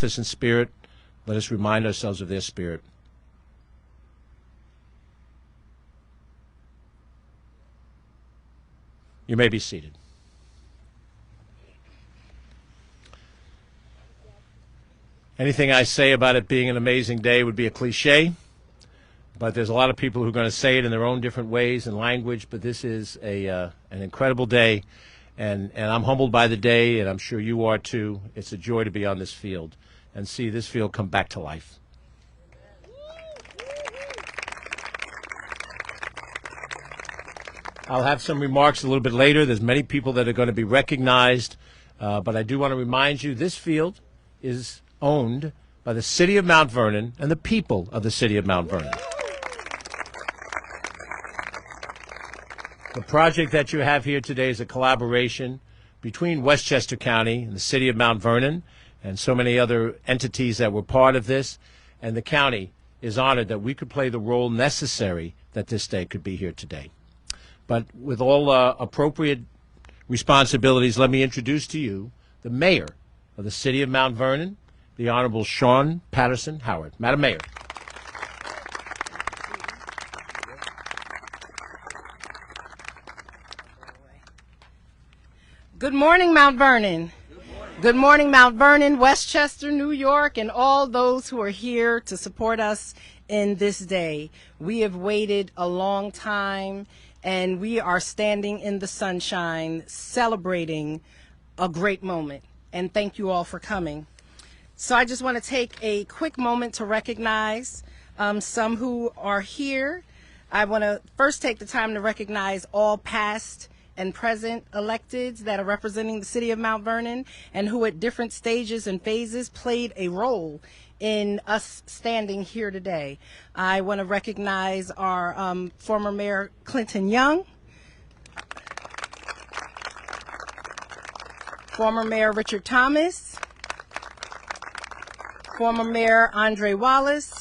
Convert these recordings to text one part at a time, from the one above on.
with us in spirit, let us remind ourselves of their spirit. You may be seated. Anything I say about it being an amazing day would be a cliche, but there's a lot of people who are going to say it in their own different ways and language, but this is an incredible day, and I'm humbled by the day, and I'm sure you are too. It's a joy to be on this field and see this field come back to life. I'll have some remarks a little bit later. There's many people that are going to be recognized, but I do want to remind you this field is owned by the city of Mount Vernon and the people of the city of Mount Vernon. The project that you have here today is a collaboration between Westchester County and the city of Mount Vernon and so many other entities that were part of this, and the county is honored that we could play the role necessary that this day could be here today. But with all appropriate responsibilities, let me introduce to you the mayor of the city of Mount Vernon, the Honorable Shawn Patterson-Howard. Madam Mayor. Good morning, Mount Vernon. Good morning, Mount Vernon, Westchester, New York, and all those who are here to support us in this day. We have waited a long time, and we are standing in the sunshine celebrating a great moment. And thank you all for coming. So I just want to take a quick moment to recognize some who are here. I want to first take the time to recognize all past and present electeds that are representing the city of Mount Vernon and who at different stages and phases played a role in us standing here today. I want to recognize our former Mayor Clinton Young, former Mayor Richard Thomas, former Mayor Andre Wallace.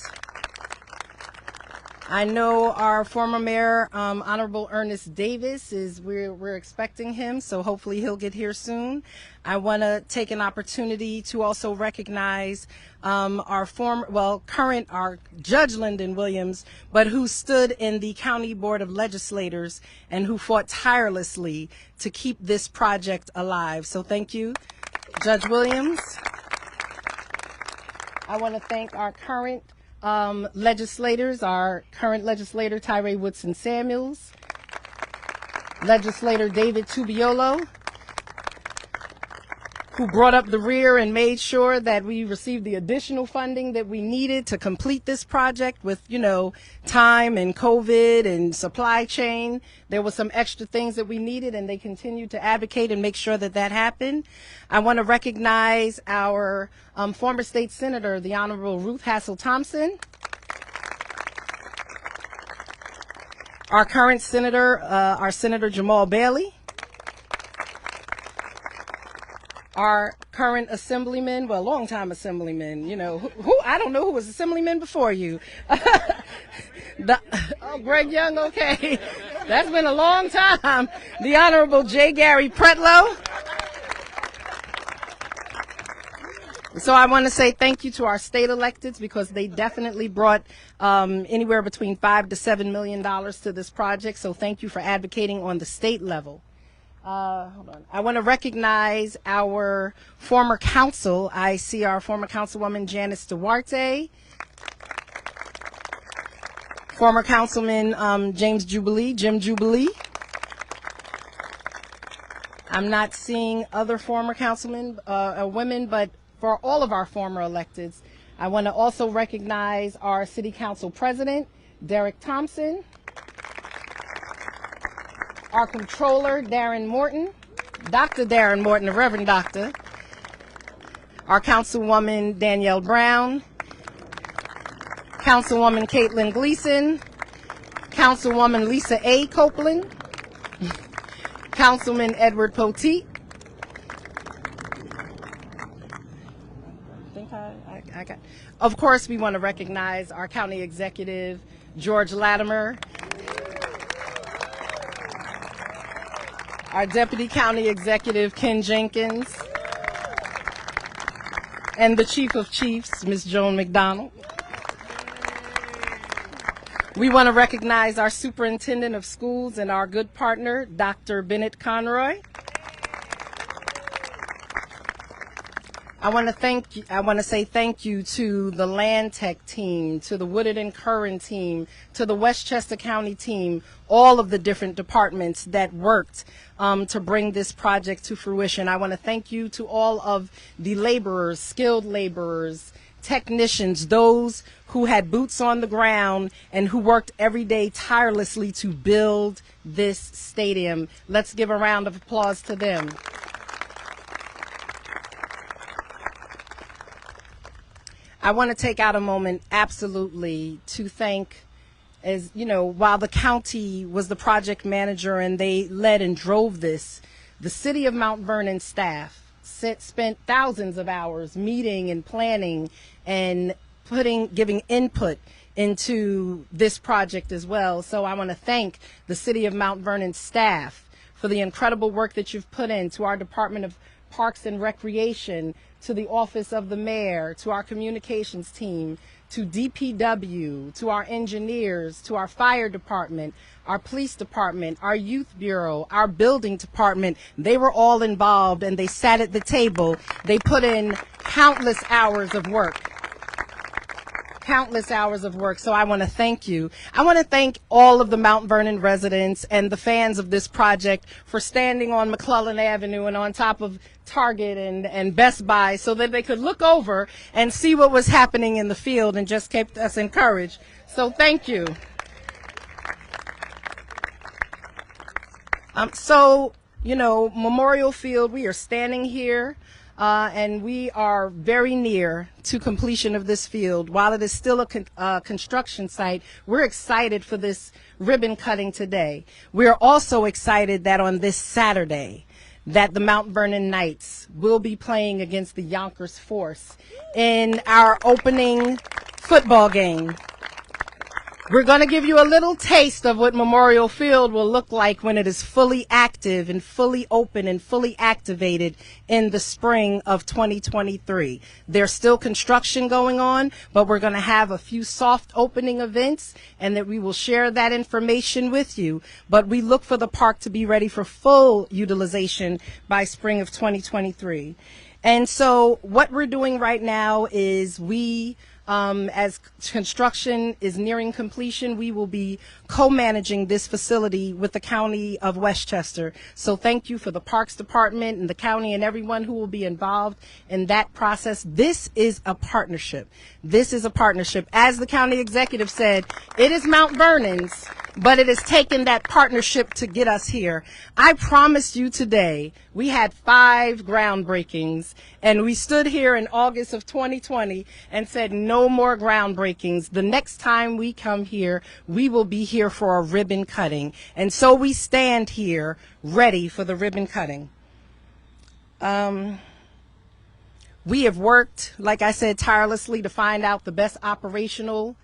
I know our former mayor, Honorable Ernest Davis, we're expecting him, so hopefully he'll get here soon. I want to take an opportunity to also recognize our Judge Lyndon Williams, but who stood in the County Board of Legislators and who fought tirelessly to keep this project alive. So thank you, Judge Williams. I want to thank our current legislators, our current legislator Tyree Woodson Samuels, legislator David Tubiolo, who brought up the rear and made sure that we received the additional funding that we needed to complete this project with, time and COVID and supply chain. There was some extra things that we needed, and they continued to advocate and make sure that that happened. I want to recognize our former state senator, the Honorable Ruth Hassel Thompson, our current senator, our Senator Jamal Bailey, our current assemblyman, well, longtime assemblyman, who I don't know who was assemblyman before you. Greg Young, okay. That's been a long time. The Honorable J. Gary Pretlow. So I want to say thank you to our state electeds because they definitely brought anywhere between $5 to $7 million to this project. So thank you for advocating on the state level. Hold on. I want to recognize our former council. I see our former councilwoman Janice Duarte, former councilman Jim Jubilee. I'm not seeing other former councilmen or women, but for all of our former electeds, I want to also recognize our city council president, Derek Thompson, our controller, Darren Morton, Dr. Darren Morton, the Reverend Doctor, our councilwoman, Danielle Brown, Councilwoman Caitlin Gleason, Councilwoman Lisa A. Copeland, Councilman Edward Poteet. Of course, we want to recognize our county executive, George Latimer, our deputy county executive, Ken Jenkins, and the Chief of Chiefs, Ms. Joan McDonald. We want to recognize our Superintendent of Schools and our good partner, Dr. Bennett Conroy. I want to say thank you to the Land Tech team, to the Woodard and Curran team, to the Westchester County team, all of the different departments that worked to bring this project to fruition. I want to thank you to all of the laborers, skilled laborers, technicians, those who had boots on the ground and who worked every day tirelessly to build this stadium. Let's give a round of applause to them. I want to take out a moment absolutely to thank, as you know, while the county was the project manager and they led and drove this, the city of Mount Vernon staff spent thousands of hours meeting and planning and giving input into this project as well. So I want to thank the city of Mount Vernon staff for the incredible work that you've put in, to our Department of Parks and Recreation, to the Office of the Mayor, to our communications team, to DPW, to our engineers, to our fire department, our police department, our youth bureau, our building department. They were all involved and they sat at the table. They put in countless hours of work. Countless hours of work. So I want to thank you. I want to thank all of the Mount Vernon residents and the fans of this project for standing on McClellan Avenue and on top of Target and Best Buy so that they could look over and see what was happening in the field and just kept us encouraged. So thank you. Memorial Field, we are standing here and we are very near to completion of this field. While it is still a construction site, we're excited for this ribbon cutting today. We're also excited that on this Saturday, that the Mount Vernon Knights will be playing against the Yonkers Force in our opening football game. We're going to give you a little taste of what Memorial Field will look like when it is fully active and fully open and fully activated in the spring of 2023. There's still construction going on, but we're going to have a few soft opening events and that we will share that information with you. But we look for the park to be ready for full utilization by spring of 2023. And so what we're doing right now is as construction is nearing completion, we will be co-managing this facility with the County of Westchester. So thank you for the Parks Department and the county and everyone who will be involved in that process. This is a partnership. This is a partnership. As the county executive said, it is Mount Vernon's, but it has taken that partnership to get us here. I promised you today, we had 5 groundbreakings, and we stood here in August of 2020 and said no more groundbreakings. The next time we come here, we will be here for a ribbon cutting. And so we stand here ready for the ribbon cutting. We have worked, like I said, tirelessly to find out the best operational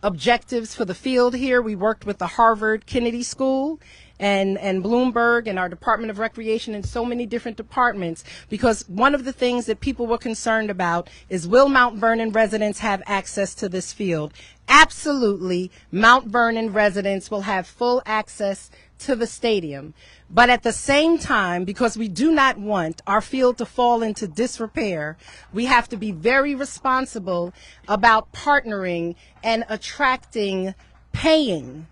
objectives for the field here. We worked with the Harvard Kennedy School and Bloomberg and our Department of Recreation and so many different departments, because one of the things that people were concerned about is, will Mount Vernon residents have access to this field? Absolutely. Mount Vernon residents will have full access to the stadium. But at the same time, because we do not want our field to fall into disrepair, we have to be very responsible about partnering and attracting, paying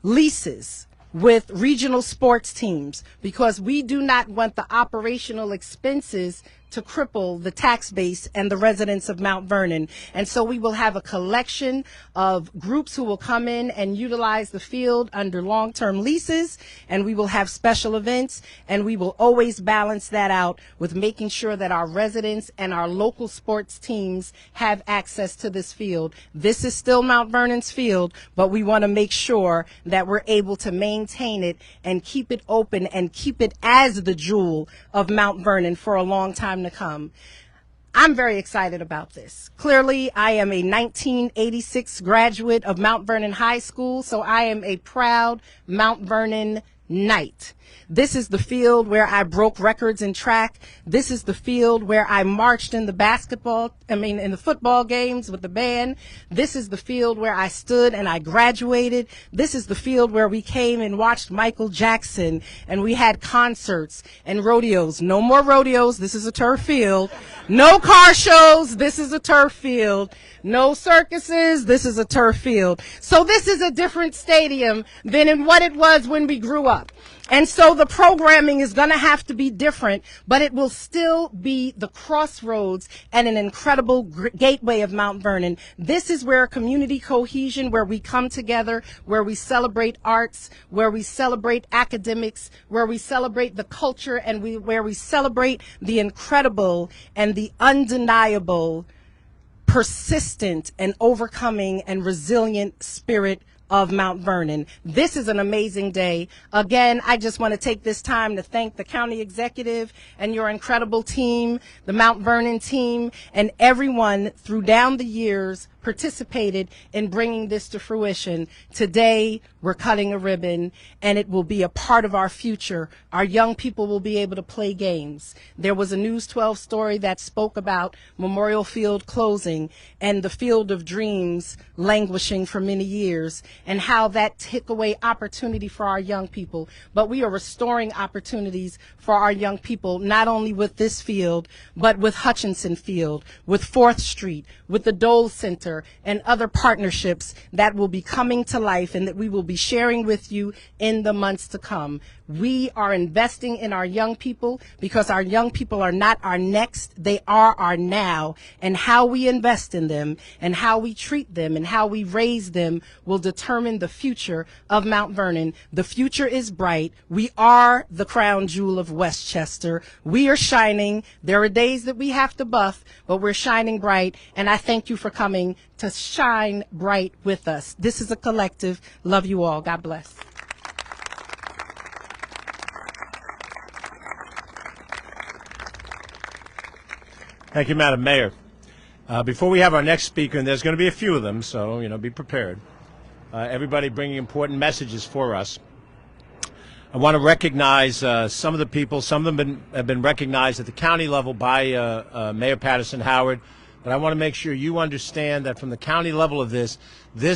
leases with regional sports teams, because we do not want the operational expenses to cripple the tax base and the residents of Mount Vernon. And so we will have a collection of groups who will come in and utilize the field under long-term leases, and we will have special events, and we will always balance that out with making sure that our residents and our local sports teams have access to this field. This is still Mount Vernon's field, but we want to make sure that we're able to maintain it and keep it open and keep it as the jewel of Mount Vernon for a long time to come. I'm very excited about this. Clearly, I am a 1986 graduate of Mount Vernon High School, so I am a proud Mount Vernon night. This is the field where I broke records in track. This is the field where I marched in the in the football games with the band. This is the field where I stood and I graduated. This is the field where we came and watched Michael Jackson and we had concerts and rodeos. No more rodeos. This is a turf field. No car shows. This is a turf field. No circuses. This is a turf field. So this is a different stadium than in what it was when we grew up. And so the programming is going to have to be different, but it will still be the crossroads and an incredible gateway of Mount Vernon. This is where community cohesion, where we come together, where we celebrate arts, where we celebrate academics, where we celebrate the culture, and where we celebrate the incredible and the undeniable, persistent and overcoming and resilient spirit of Mount Vernon. This is an amazing day. Again, I just want to take this time to thank the county executive and your incredible team, the Mount Vernon team, and everyone through down the years participated in bringing this to fruition. Today, we're cutting a ribbon, and it will be a part of our future. Our young people will be able to play games. There was a News 12 story that spoke about Memorial Field closing and the Field of Dreams languishing for many years, and how that took away opportunity for our young people. But we are restoring opportunities for our young people, not only with this field, but with Hutchinson Field, with 4th Street, with the Dole Center, and other partnerships that will be coming to life and that we will be sharing with you in the months to come. We are investing in our young people because our young people are not our next, they are our now. And how we invest in them and how we treat them and how we raise them will determine the future of Mount Vernon. The future is bright. We are the crown jewel of Westchester. We are shining. There are days that we have to buff, but we're shining bright. And I thank you for coming to shine bright with us. This is a collective. Love you all. God bless. Thank you, Madam Mayor. Before we have our next speaker, and there's going to be a few of them, so, be prepared. Everybody bringing important messages for us. I want to recognize some of the people. Some of them have been recognized at the county level by Mayor Patterson-Howard. But I want to make sure you understand that from the county level of this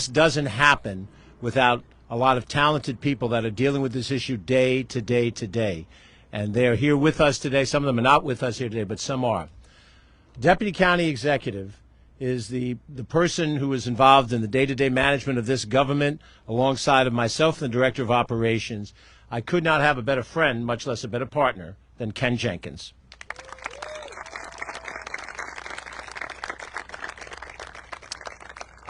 doesn't happen without a lot of talented people that are dealing with this issue day to day to day. And they're here with us today. Some of them are not with us here today, but some are. Deputy County Executive is the person who is involved in the day-to-day management of this government alongside of myself, the Director of Operations. I could not have a better friend, much less a better partner, than Ken Jenkins.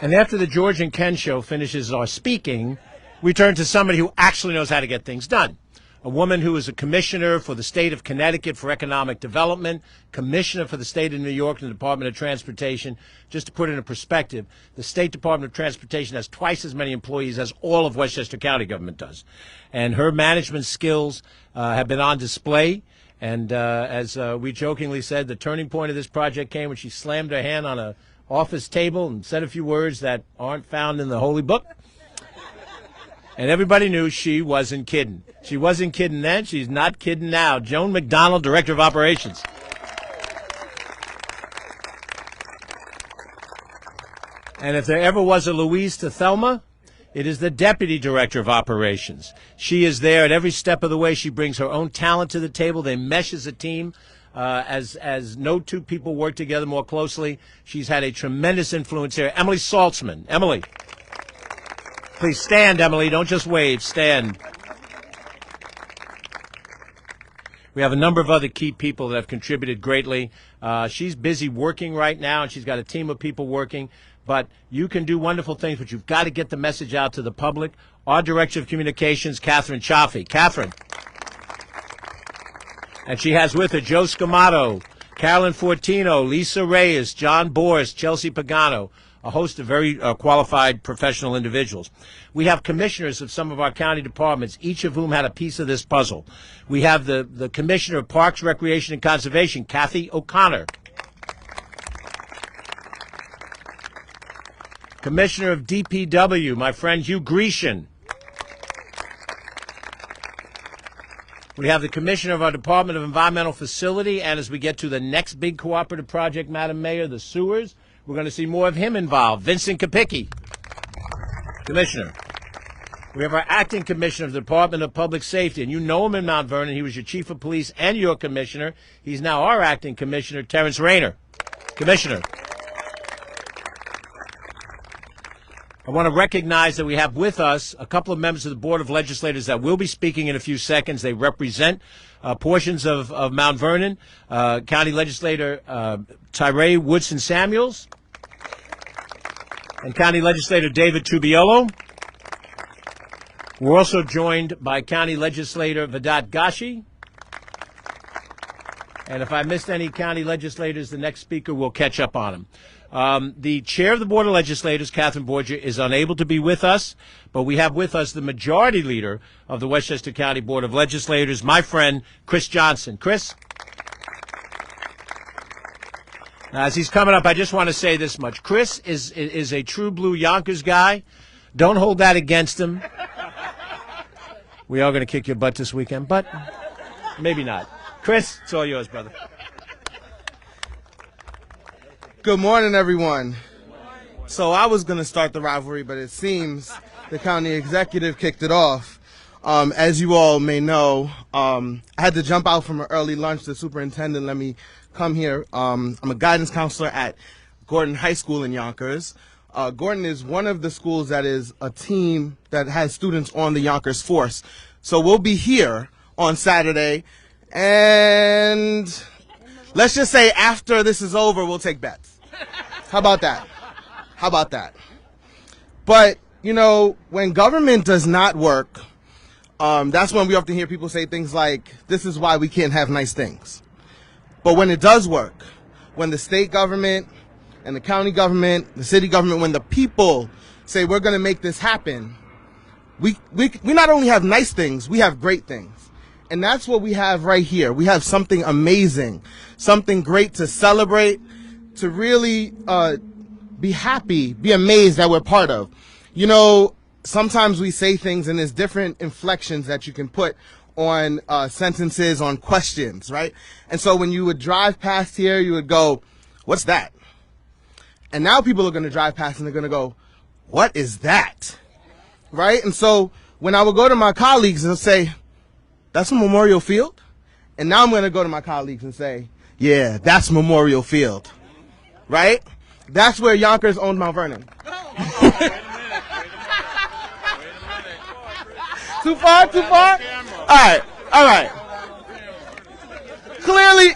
And after the George and Ken show finishes our speaking, we turn to somebody who actually knows how to get things done. A woman who is a commissioner for the state of Connecticut for economic development, commissioner for the state of New York and the Department of Transportation. Just to put it in perspective, the State Department of Transportation has twice as many employees as all of Westchester County government does. And her management skills have been on display. And as we jokingly said, the turning point of this project came when she slammed her hand on an office table and said a few words that aren't found in the Holy Book. And everybody knew she wasn't kidding. She wasn't kidding then. She's not kidding now. Joan McDonald, Director of Operations. And if there ever was a Louise to Thelma, it is the Deputy Director of Operations. She is there at every step of the way. She brings her own talent to the table. They mesh as a team. As no two people work together more closely. She's had a tremendous influence here. Emily Saltzman. Emily. Please stand, Emily. Don't just wave. Stand. We have a number of other key people that have contributed greatly. She's busy working right now, and she's got a team of people working. But you can do wonderful things, but you've got to get the message out to the public. Our Director of Communications, Catherine Chaffee. Catherine. And she has with her Joe Scamato, Carolyn Fortino, Lisa Reyes, John Boris, Chelsea Pagano, a host of very qualified professional individuals. We have commissioners of some of our county departments, each of whom had a piece of this puzzle. We have the Commissioner of Parks, Recreation, and Conservation, Kathy O'Connor. Commissioner of DPW, my friend Hugh Grecian. We have the commissioner of our Department of Environmental Facility, and as we get to the next big cooperative project, Madam Mayor, the sewers, we're going to see more of him involved. Vincent Kopicki, Commissioner. We have our acting commissioner of the Department of Public Safety, and you know him in Mount Vernon. He was your chief of police and your commissioner. He's now our acting commissioner, Terrence Rayner. Commissioner. I want to recognize that we have with us a couple of members of the Board of Legislators that will be speaking in a few seconds. They represent portions of Mount Vernon. County Legislator Tyree Woodson Samuels and County Legislator David Tubiolo. We're also joined by County Legislator Vedat Gashi. And if I missed any county legislators, the next speaker will catch up on them. The chair of the Board of Legislators, Catherine Borgia, is unable to be with us, but we have with us the majority leader of the Westchester County Board of Legislators, my friend, Chris Johnson. Chris? Now, as he's coming up, I just want to say this much. Chris is a true blue Yonkers guy. Don't hold that against him. We are going to kick your butt this weekend, but maybe not. Chris, it's all yours, brother. Good morning, everyone. So I was going to start the rivalry, but it seems the county executive kicked it off. As you all may know, I had to jump out from an early lunch. The superintendent let me come here. I'm a guidance counselor at Gordon High School in Yonkers. Gordon is one of the schools that is a team that has students on the Yonkers force. So we'll be here on Saturday, and let's just say after this is over, we'll take bets. How about that? How about that? But, you know, when government does not work, that's when we often hear people say things like, this is why we can't have nice things. But when it does work, when the state government and the county government, the city government, when the people say we're going to make this happen, we not only have nice things, we have great things. And that's what we have right here. We have something amazing, something great to celebrate, to really be happy, be amazed that we're part of. You know, sometimes we say things and there's different inflections that you can put on sentences, on questions, right? And so when you would drive past here, you would go, what's that? And now people are going to drive past and they're going to go, what is that? Right? And so when I would go to my colleagues and say, that's a Memorial Field? And now I'm going to go to my colleagues and say, yeah, that's Memorial Field. Right? That's where Yonkers owned Mount Vernon. Too far? Too far? All right. All right. Clearly,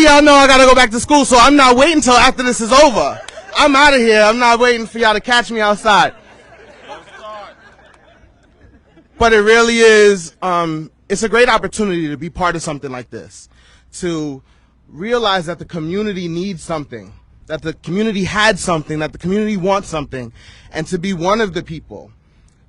y'all know I got to go back to school, so I'm not waiting until after this is over. I'm out of here. I'm not waiting for y'all to catch me outside. But it really is, it's a great opportunity to be part of something like this, to realize that the community needs something, that the community had something, that the community wants something, and to be one of the people,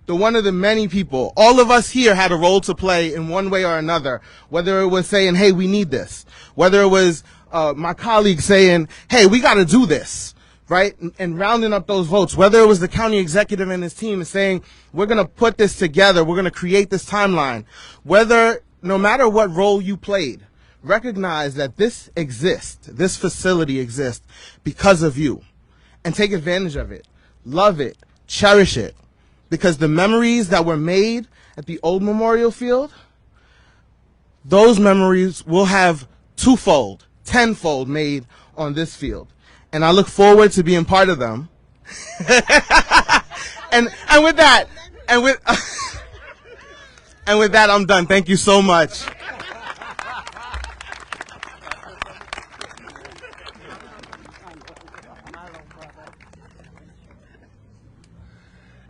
one of the many people. All of us here had a role to play in one way or another, whether it was saying, hey, we need this, whether it was my colleagues saying, hey, we got to do this, right, and rounding up those votes, whether it was the county executive and his team saying, we're going to put this together, we're going to create this timeline, no matter what role you played, recognize that this exists, this facility exists because of you, and take advantage of it, love it, cherish it. Because the memories that were made at the old Memorial Field, those memories will have twofold, tenfold made on this field. And I look forward to being part of them. and with that, and with that, I'm done. Thank you so much.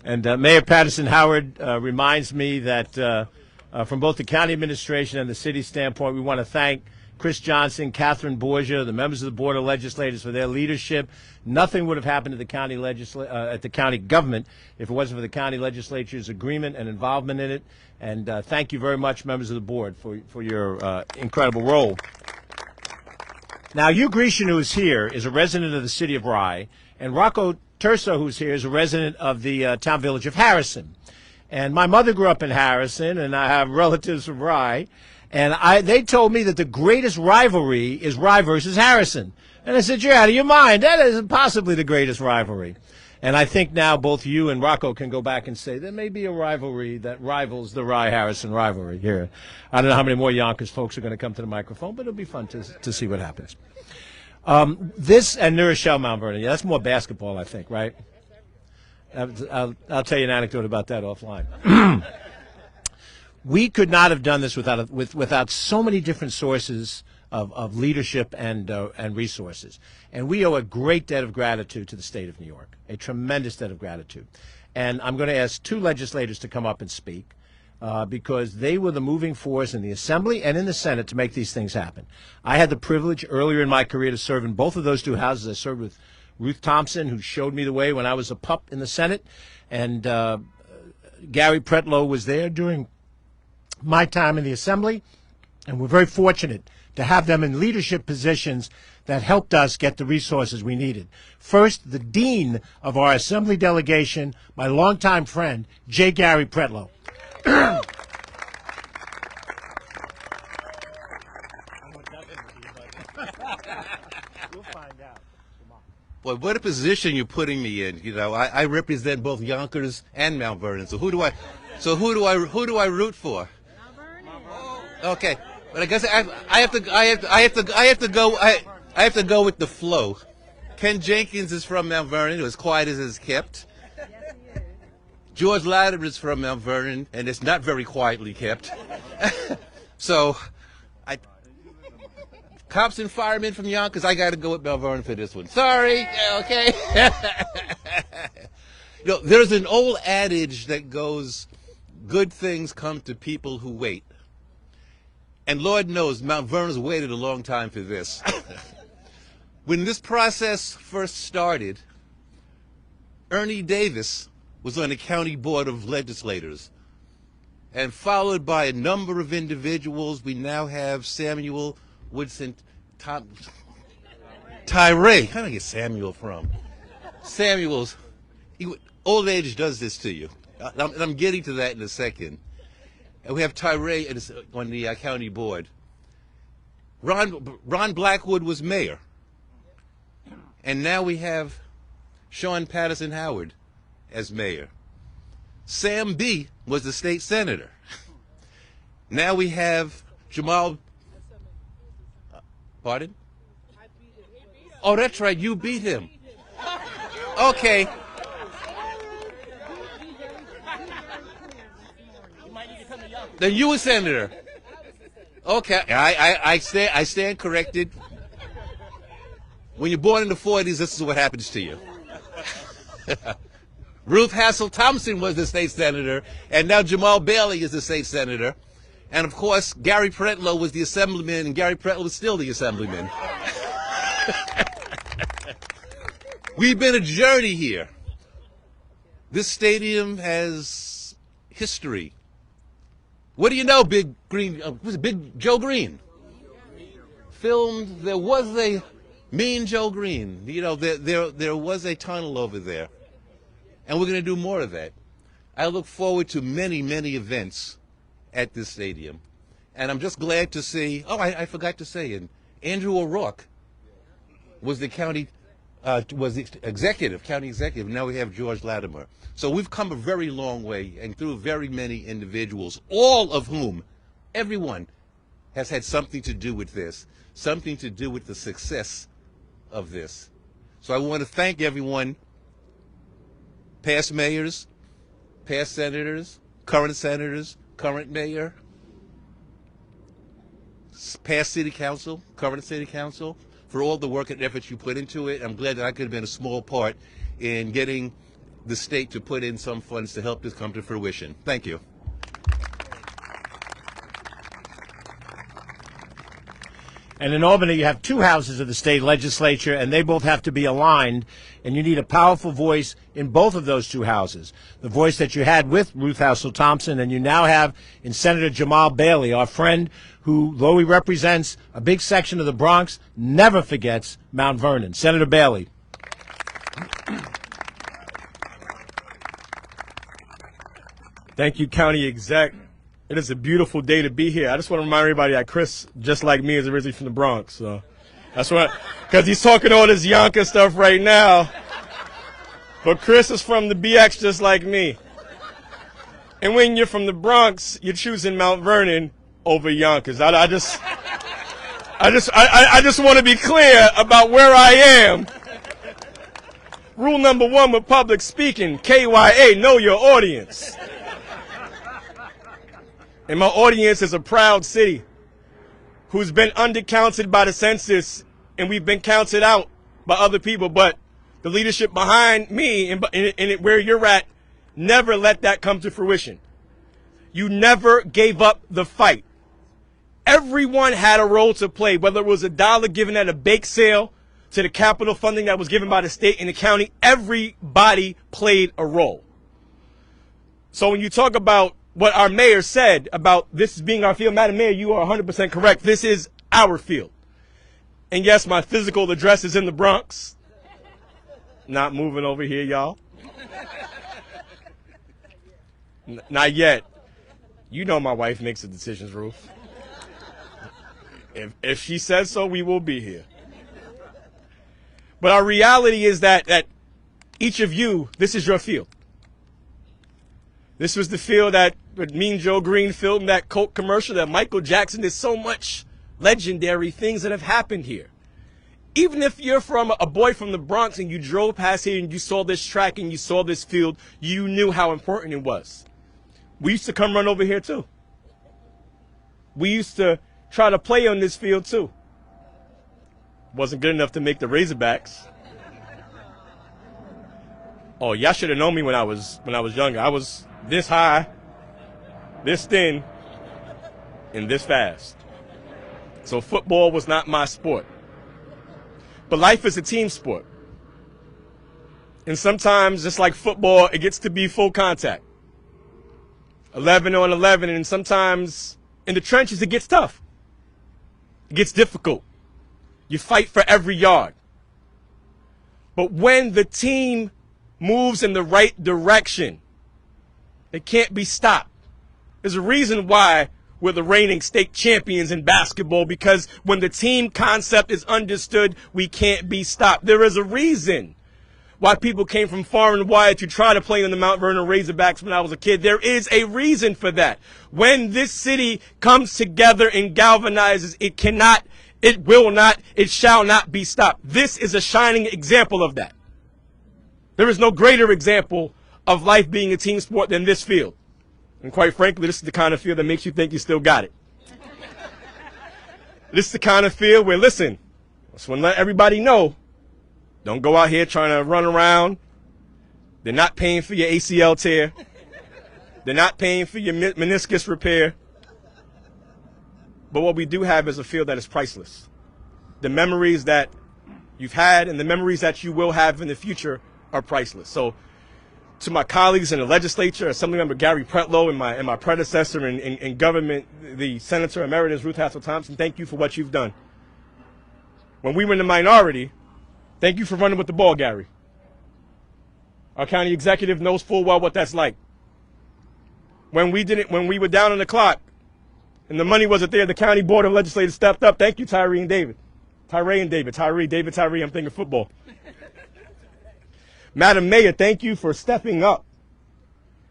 And Mayor Patterson-Howard reminds me that from both the county administration and the city standpoint, we want to thank Chris Johnson, Catherine Borgia, the members of the Board of Legislators for their leadership. Nothing would have happened to the county at the county government if it wasn't for the county legislature's agreement and involvement in it. And thank you very much, members of the board, for your incredible role. Now, Hugh Grecian, who is here, is a resident of the city of Rye, and Rocco Terso, who's here, is a resident of the town village of Harrison. And my mother grew up in Harrison, and I have relatives from Rye. And they told me that the greatest rivalry is Rye versus Harrison. And I said, you're out of your mind. That is possibly the greatest rivalry. And I think now both you and Rocco can go back and say there may be a rivalry that rivals the Rye-Harrison rivalry here. I don't know how many more Yonkers folks are going to come to the microphone, but it'll be fun to see what happens. This and New Rochelle, Mount Vernon. Yeah, that's more basketball, I think, right? I'll tell you an anecdote about that offline. We could not have done this without so many different sources of leadership and resources. And we owe a great debt of gratitude to the state of New York, a tremendous debt of gratitude. And I'm going to ask two legislators to come up and speak because they were the moving force in the Assembly and in the Senate to make these things happen. I had the privilege earlier in my career to serve in both of those two houses. I served with Ruth Thompson, who showed me the way when I was a pup in the Senate, and Gary Pretlow was there during my time in the Assembly, and we're very fortunate to have them in leadership positions that helped us get the resources we needed. First, the dean of our Assembly delegation, my longtime friend, J. Gary Pretlow. You'll find out. Boy, what a position you're putting me in. You know, I represent both Yonkers and Mount Vernon. So who do I root for? Mount Vernon. Okay, but I guess I have to go with the flow. Ken Jenkins is from Mount Vernon. It was quiet as it's kept. Yes, he is. George Latimer is from Mount Vernon, and it's not very quietly kept. So, cops and firemen from Yonkers, I got to go with Mount Vernon for this one. Sorry. Yeah, okay. You know, there's an old adage that goes, good things come to people who wait. And Lord knows, Mount Vernon's waited a long time for this. When this process first started, Ernie Davis was on the county board of legislators. And followed by a number of individuals, we now have Samuel Woodson, Tyree. How did I get Samuel from? Samuel's. Old age does this to you. I'm getting to that in a second. And we have Tyree on the county board. Ron Blackwood was mayor. And now we have Shawn Patterson-Howard as mayor. Sam B. was the state senator. Now we have Jamal. Pardon? Oh, that's right. You beat him. Okay. Then you were senator. Okay. I stand corrected. When you're born in the 40s, this is what happens to you. Ruth Hassel Thompson was the state senator, and now Jamal Bailey is the state senator. And of course, Gary Pretlow was the assemblyman, and Gary Pretlow is still the assemblyman. We've been a journey here. This stadium has history. What do you know, Big Green? Was it Big Joe Green? Filmed. There was a Mean Joe Green. You know, there was a tunnel over there. And we're going to do more of that. I look forward to many, many events at this stadium. And I'm just glad to see, I forgot to say, and Andrew O'Rourke was the county executive. Now we have George Latimer. So we've come a very long way and through very many individuals, all of whom, everyone, has had something to do with this, something to do with the success of this. So I want to thank everyone, past mayors, past senators, current mayor, past city council, current city council, for all the work and effort you put into it. I'm glad that I could have been a small part in getting the state to put in some funds to help this come to fruition. Thank you. And in Albany, you have two houses of the state legislature, and they both have to be aligned, and you need a powerful voice in both of those two houses. The voice that you had with Ruth Hassel Thompson, and you now have in Senator Jamal Bailey, our friend who, though he represents a big section of the Bronx, never forgets Mount Vernon. Senator Bailey. Thank you, County Exec. It is a beautiful day to be here. I just want to remind everybody that Chris, just like me, is originally from the Bronx. So that's what, because he's talking all this Yonkers stuff right now. But Chris is from the BX just like me. And when you're from the Bronx, you're choosing Mount Vernon over Yonkers. I just want to be clear about where I am. Rule number 1 with public speaking, KYA, know your audience. And my audience is a proud city who's been undercounted by the census, and we've been counted out by other people. But the leadership behind me and where you're at never let that come to fruition. You never gave up the fight. Everyone had a role to play, whether it was $1 given at a bake sale to the capital funding that was given by the state and the county. Everybody played a role. So when you talk about what our mayor said about this being our field, Madam Mayor, you are 100% correct. This is our field. And yes, my physical address is in the Bronx. Not moving over here, y'all. Not yet. You know my wife makes the decisions, Ruth. If she says so, we will be here. But our reality is that each of you, this is your field. This was the field that Mean Joe Green filmed that Coke commercial, that Michael Jackson. There's so much legendary things that have happened here. Even if you're from a boy from the Bronx and you drove past here and you saw this track and you saw this field, you knew how important it was. We used to come run over here too. We used to try to play on this field too. Wasn't good enough to make the Razorbacks. Oh, y'all should have known me when I was younger. I was this high, this thin, and this fast. So football was not my sport. But life is a team sport. And sometimes, just like football, it gets to be full contact. 11 on 11, and sometimes in the trenches it gets tough. It gets difficult. You fight for every yard. But when the team moves in the right direction, it can't be stopped. There's a reason why we're the reigning state champions in basketball, because when the team concept is understood, we can't be stopped. There is a reason why people came from far and wide to try to play in the Mount Vernon Razorbacks when I was a kid. There is a reason for that. When this city comes together and galvanizes, it cannot, it will not, it shall not be stopped. This is a shining example of that. There is no greater example of life being a team sport than this field. And quite frankly, this is the kind of field that makes you think you still got it. This is the kind of field where, listen, I just want to let everybody know, don't go out here trying to run around. They're not paying for your ACL tear. They're not paying for your meniscus repair. But what we do have is a field that is priceless. The memories that you've had and the memories that you will have in the future are priceless. So to my colleagues in the legislature, Assemblymember Gary Pretlow and my predecessor in government, the Senator Emeritus Ruth Hassel Thompson, thank you for what you've done. When we were in the minority, thank you for running with the ball, Gary. Our county executive knows full well what that's like. When we were down on the clock and the money wasn't there, the county board of legislators stepped up. Thank you, Tyree and David. Tyree, I'm thinking football. Madam Mayor, thank you for stepping up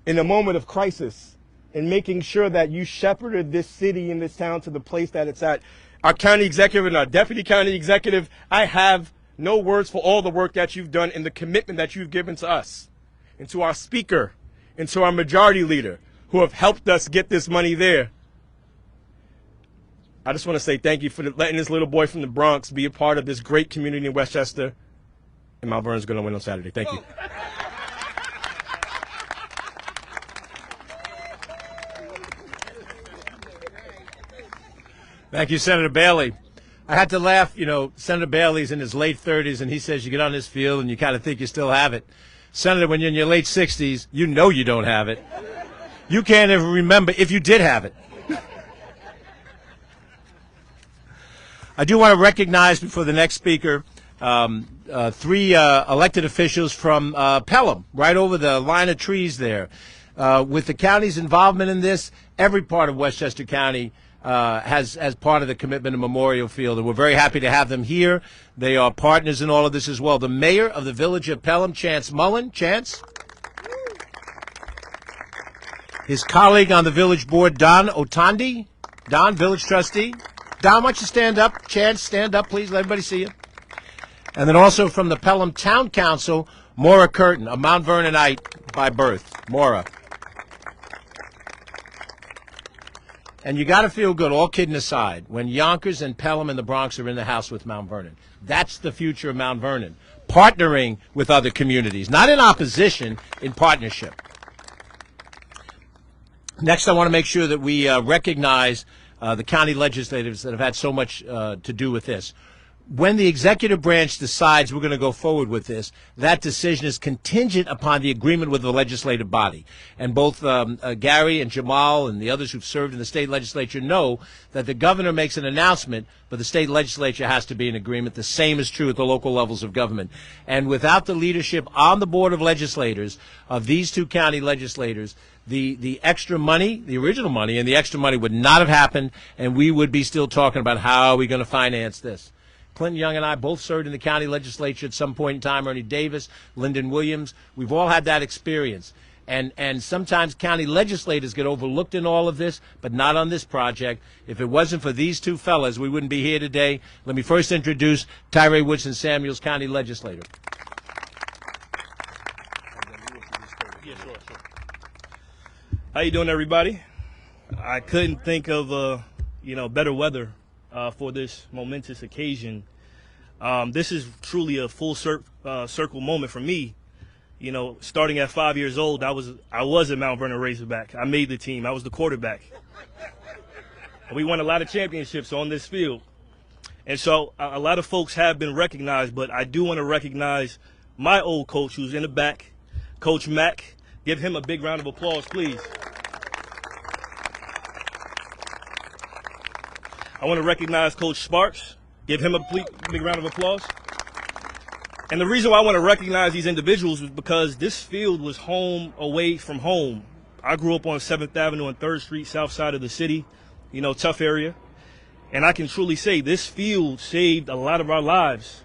in a moment of crisis and making sure that you shepherded this city and this town to the place that it's at. Our county executive and our deputy county executive, I have no words for all the work that you've done and the commitment that you've given to us and to our speaker and to our majority leader who have helped us get this money there. I just want to say thank you for letting this little boy from the Bronx be a part of this great community in Westchester. And Mount Vernon's going to win on Saturday. Thank you. Thank you, Senator Bailey. I had to laugh. You know, Senator Bailey's in his late 30s, and he says you get on this field and you kind of think you still have it. Senator, when you're in your late 60s, you know you don't have it. You can't even remember if you did have it. I do want to recognize before the next speaker three elected officials from Pelham, right over the line of trees there. With the county's involvement in this, every part of Westchester County has part of the commitment to Memorial Field, and we're very happy to have them here. They are partners in all of this as well. The mayor of the village of Pelham, Chance Mullen. Chance. His colleague on the village board, Don Otandi. Don, village trustee. Don, why don't you stand up? Chance, stand up, please. Let everybody see you. And then also from the Pelham Town Council, Maura Curtin, a Mount Vernonite by birth. Maura. And you got to feel good, all kidding aside, when Yonkers and Pelham and the Bronx are in the house with Mount Vernon. That's the future of Mount Vernon, partnering with other communities, not in opposition, in partnership. Next, I want to make sure that we recognize the county legislators that have had so much to do with this. When the executive branch decides we're going to go forward with this, that decision is contingent upon the agreement with the legislative body. And both Gary and Jamal and the others who've served in the state legislature know that the governor makes an announcement, but the state legislature has to be in agreement. The same is true at the local levels of government. And without the leadership on the board of legislators of these two county legislators, the extra money, the original money, and the extra money would not have happened, and we would be still talking about how are we going to finance this. Clinton Young and I both served in the county legislature at some point in time. Ernie Davis, Lyndon Williams. We've all had that experience. And sometimes county legislators get overlooked in all of this, but not on this project. If it wasn't for these two fellas, we wouldn't be here today. Let me first introduce Tyree Woodson Samuels, county legislator. How you doing, everybody? I couldn't think of better weather for this momentous occasion. This is truly a full circle moment for me. You know, starting at 5 years old, I was a Mount Vernon Razorback. I made the team. I was the quarterback. We won a lot of championships on this field. And so a lot of folks have been recognized, but I do want to recognize my old coach who's in the back, Coach Mack. Give him a big round of applause, please. I want to recognize Coach Sparks. Give him a big round of applause. And the reason why I want to recognize these individuals is because this field was home away from home. I grew up on 7th Avenue and 3rd Street, south side of the city, tough area. And I can truly say this field saved a lot of our lives.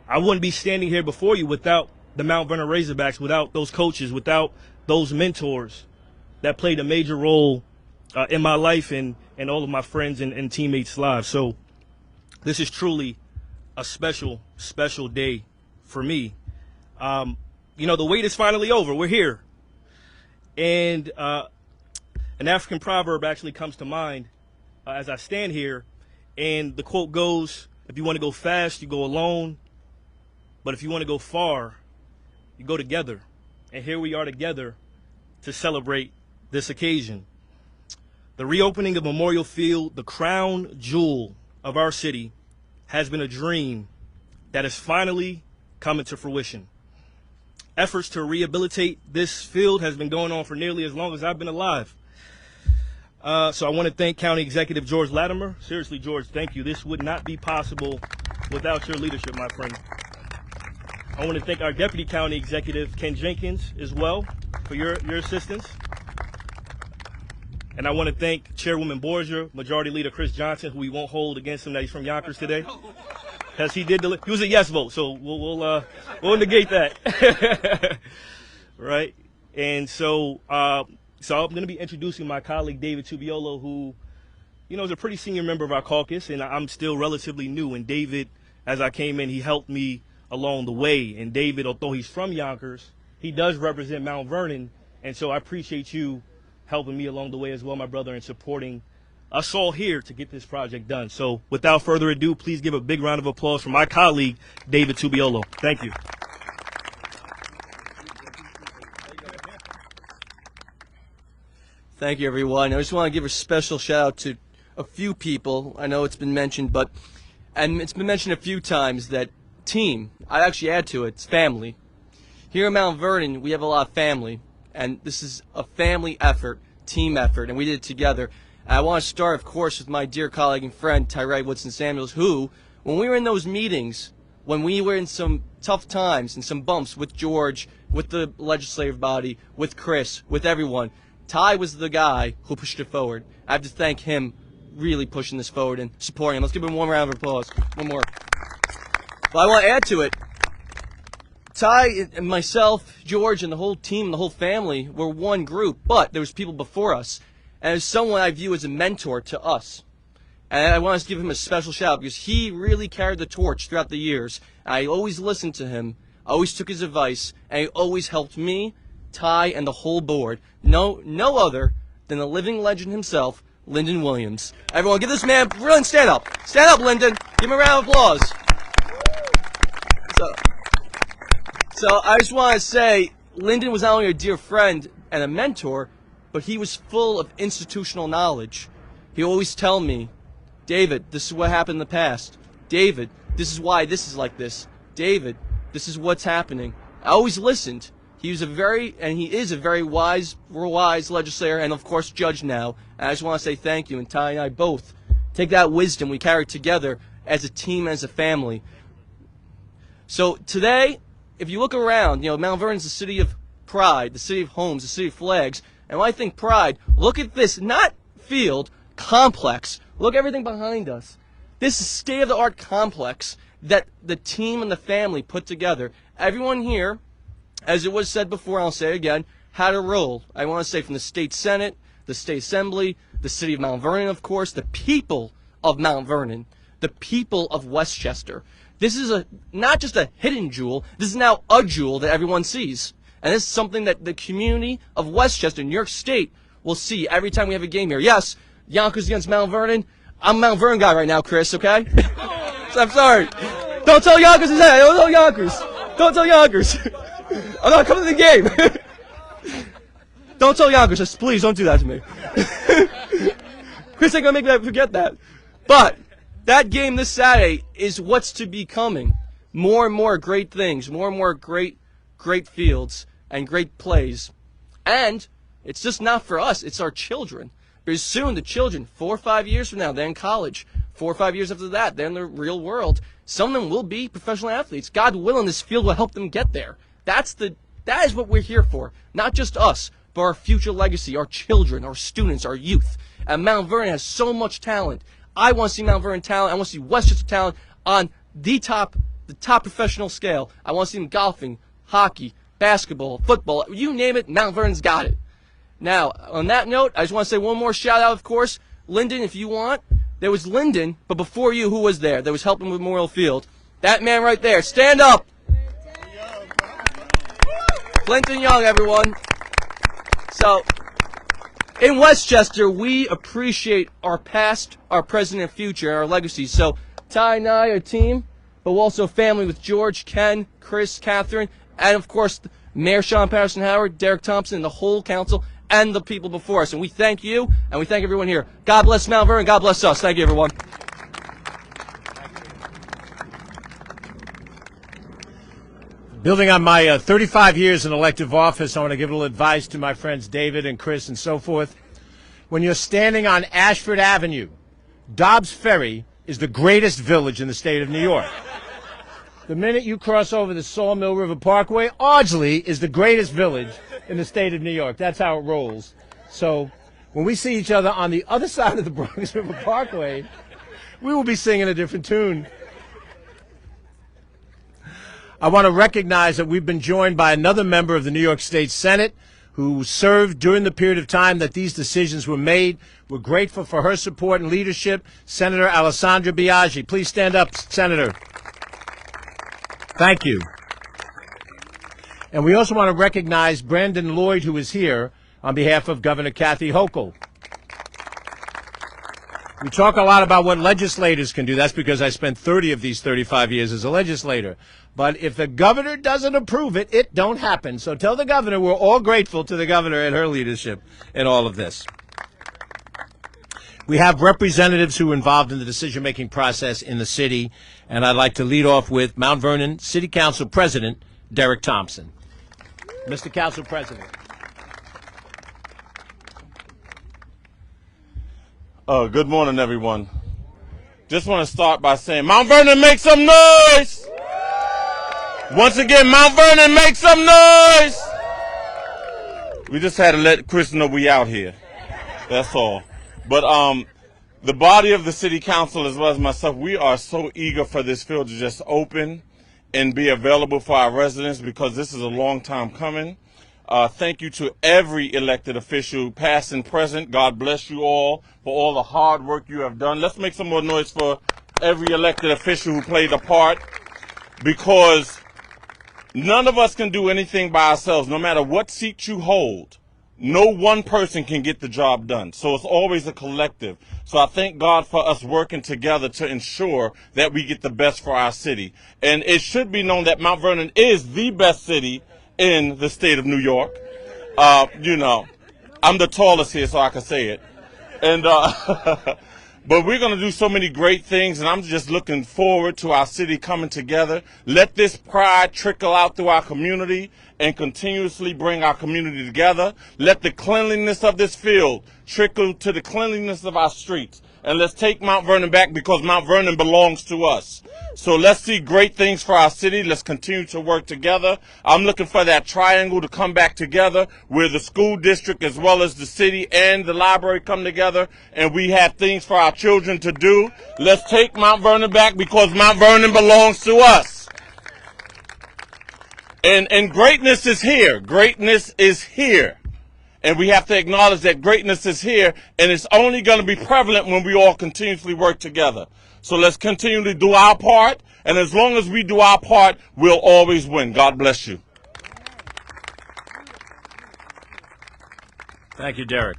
I wouldn't be standing here before you without the Mount Vernon Razorbacks, without those coaches, without those mentors that played a major role in my life and all of my friends and teammates' lives. So this is truly a special, special day for me. The wait is finally over. We're here. And an African proverb actually comes to mind as I stand here. And the quote goes, if you want to go fast, you go alone. But if you want to go far, you go together. And here we are together to celebrate this occasion. The reopening of Memorial Field, the crown jewel of our city, has been a dream that is finally coming to fruition. Efforts to rehabilitate this field has been going on for nearly as long as I've been alive. So I want to thank County Executive George Latimer. Seriously, George, thank you. This would not be possible without your leadership, my friend. I want to thank our Deputy County Executive, Ken Jenkins, as well, for your assistance. And I want to thank Chairwoman Borgia, Majority Leader Chris Johnson, who we won't hold against him that he's from Yonkers today, because he was a yes vote, so we'll negate that, right? And so I'm going to be introducing my colleague David Tubiolo, who, is a pretty senior member of our caucus, and I'm still relatively new. And David, as I came in, he helped me along the way. And David, although he's from Yonkers, he does represent Mount Vernon, and so I appreciate you helping me along the way as well, my brother, and supporting us all here to get this project done. So without further ado, please give a big round of applause for my colleague, David Tubiolo. Thank you. Thank you, everyone. I just want to give a special shout out to a few people. I know it's been mentioned, and it's been mentioned a few times that team, I'd actually add to it, it's family. Here in Mount Vernon, we have a lot of family. And this is a family effort, team effort, and we did it together. And I want to start, of course, with my dear colleague and friend, Tyree Woodson Samuels, who, when we were in those meetings when we were in some tough times and some bumps with George, with the legislative body, with Chris, with everyone, Ty was the guy who pushed it forward. I have to thank him really pushing this forward and supporting him. Let's give him one round of applause. One more. But I want to add to it. Ty and myself, George, and the whole team, the whole family were one group, but there was people before us. And as someone I view as a mentor to us. And I want to give him a special shout out because he really carried the torch throughout the years. I always listened to him. I always took his advice. And he always helped me, Ty, and the whole board. No other than the living legend himself, Lyndon Williams. Everyone, give this man, really stand up. Stand up, Lyndon. Give him a round of applause. So I just want to say, Lyndon was not only a dear friend and a mentor, but he was full of institutional knowledge. He always tell me, David, this is what happened in the past. David, this is why this is like this. David, this is what's happening. I always listened. He is a very wise legislator and, of course, judge now. And I just want to say thank you. And Ty and I both take that wisdom we carry together as a team, as a family. So today, if you look around, Mount Vernon is the city of pride, the city of homes, the city of flags. And when I think pride, look at this, not field, complex. Look everything behind us. This is state-of-the-art complex that the team and the family put together. Everyone here, as it was said before, I'll say it again, had a role. I want to say from the state senate, the state assembly, the city of Mount Vernon, of course, the people of Mount Vernon, the people of Westchester. This is not just a hidden jewel. This is now a jewel that everyone sees. And this is something that the community of Westchester, New York State, will see every time we have a game here. Yes, Yonkers against Mount Vernon. I'm a Mount Vernon guy right now, Chris, okay? So I'm sorry. Don't tell Yonkers his head. Don't tell Yonkers. Don't tell Yonkers. I'm not coming to the game. Don't tell Yonkers. Just please don't do that to me. Chris ain't going to make me forget that. But that game this Saturday is what's to be coming. More and more great things. More and more great fields and great plays. And it's just not for us. It's our children. Because soon the children, 4 or 5 years from now, they're in college. 4 or 5 years after that, they're in the real world. Some of them will be professional athletes. God willing, this field will help them get there. That is what we're here for. Not just us, but our future legacy, our children, our students, our youth. And Mount Vernon has so much talent. I want to see Mount Vernon talent. I want to see Westchester talent on the top professional scale. I want to see them golfing, hockey, basketball, football. You name it, Mount Vernon's got it. Now, on that note, I just want to say one more shout out, of course. Lyndon, if you want. There was Lyndon, but before you, who was there? That was helping with Memorial Field. That man right there. Stand up. Clinton Young, everyone. So, in Westchester, we appreciate our past, our present, and future, and our legacies. So, Ty and I are a team, but we're also a family with George, Ken, Chris, Catherine, and, of course, Mayor Shawn, Patterson-Howard, Derek Thompson, and the whole council, and the people before us. And we thank you, and we thank everyone here. God bless Mount Vernon. God bless us. Thank you, everyone. Building on my 35 years in elective office, I want to give a little advice to my friends David and Chris and so forth. When you're standing on Ashford Avenue, Dobbs Ferry is the greatest village in the state of New York. The minute you cross over the Sawmill River Parkway, Ardsley is the greatest village in the state of New York. That's how it rolls. So when we see each other on the other side of the Bronx River Parkway, we will be singing a different tune. I want to recognize that we've been joined by another member of the New York State Senate who served during the period of time that these decisions were made. We're grateful for her support and leadership, Senator Alessandra Biaggi. Please stand up, Senator. Thank you. And we also want to recognize Brandon Lloyd, who is here on behalf of Governor Kathy Hochul. We talk a lot about what legislators can do. That's because I spent 30 of these 35 years as a legislator. But if the governor doesn't approve it, it don't happen. So tell the governor we're all grateful to the governor and her leadership in all of this. We have representatives who are involved in the decision-making process in the city, and I'd like to lead off with Mount Vernon City Council President Derek Thompson. Mr. Council President. Good morning, everyone. Just want to start by saying, Mount Vernon, make some noise! Once again, Mount Vernon, make some noise. We just had to let Chris know we out here. That's all. But the body of the city council as well as myself, we are so eager for this field to just open and be available for our residents because this is a long time coming. Thank you to every elected official, past and present. God bless you all for all the hard work you have done. Let's make some more noise for every elected official who played a part, because none of us can do anything by ourselves. No matter what seat you hold, no one person can get the job done. So it's always a collective. So I thank God for us working together to ensure that we get the best for our city. And it should be known that Mount Vernon is the best city in the state of New York. You know, I'm the tallest here, so I can say it. And but we're going to do so many great things, and I'm just looking forward to our city coming together. Let this pride trickle out through our community and continuously bring our community together. Let the cleanliness of this field trickle to the cleanliness of our streets. And let's take Mount Vernon back, because Mount Vernon belongs to us. So let's see great things for our city. Let's continue to work together. I'm looking for that triangle to come back together, where the school district as well as the city and the library come together, and we have things for our children to do. Let's take Mount Vernon back, because Mount Vernon belongs to us. And greatness is here. Greatness is here. And we have to acknowledge that greatness is here, and it's only going to be prevalent when we all continuously work together. So let's continue to do our part, and as long as we do our part, we'll always win. God bless you. Thank you, Derek.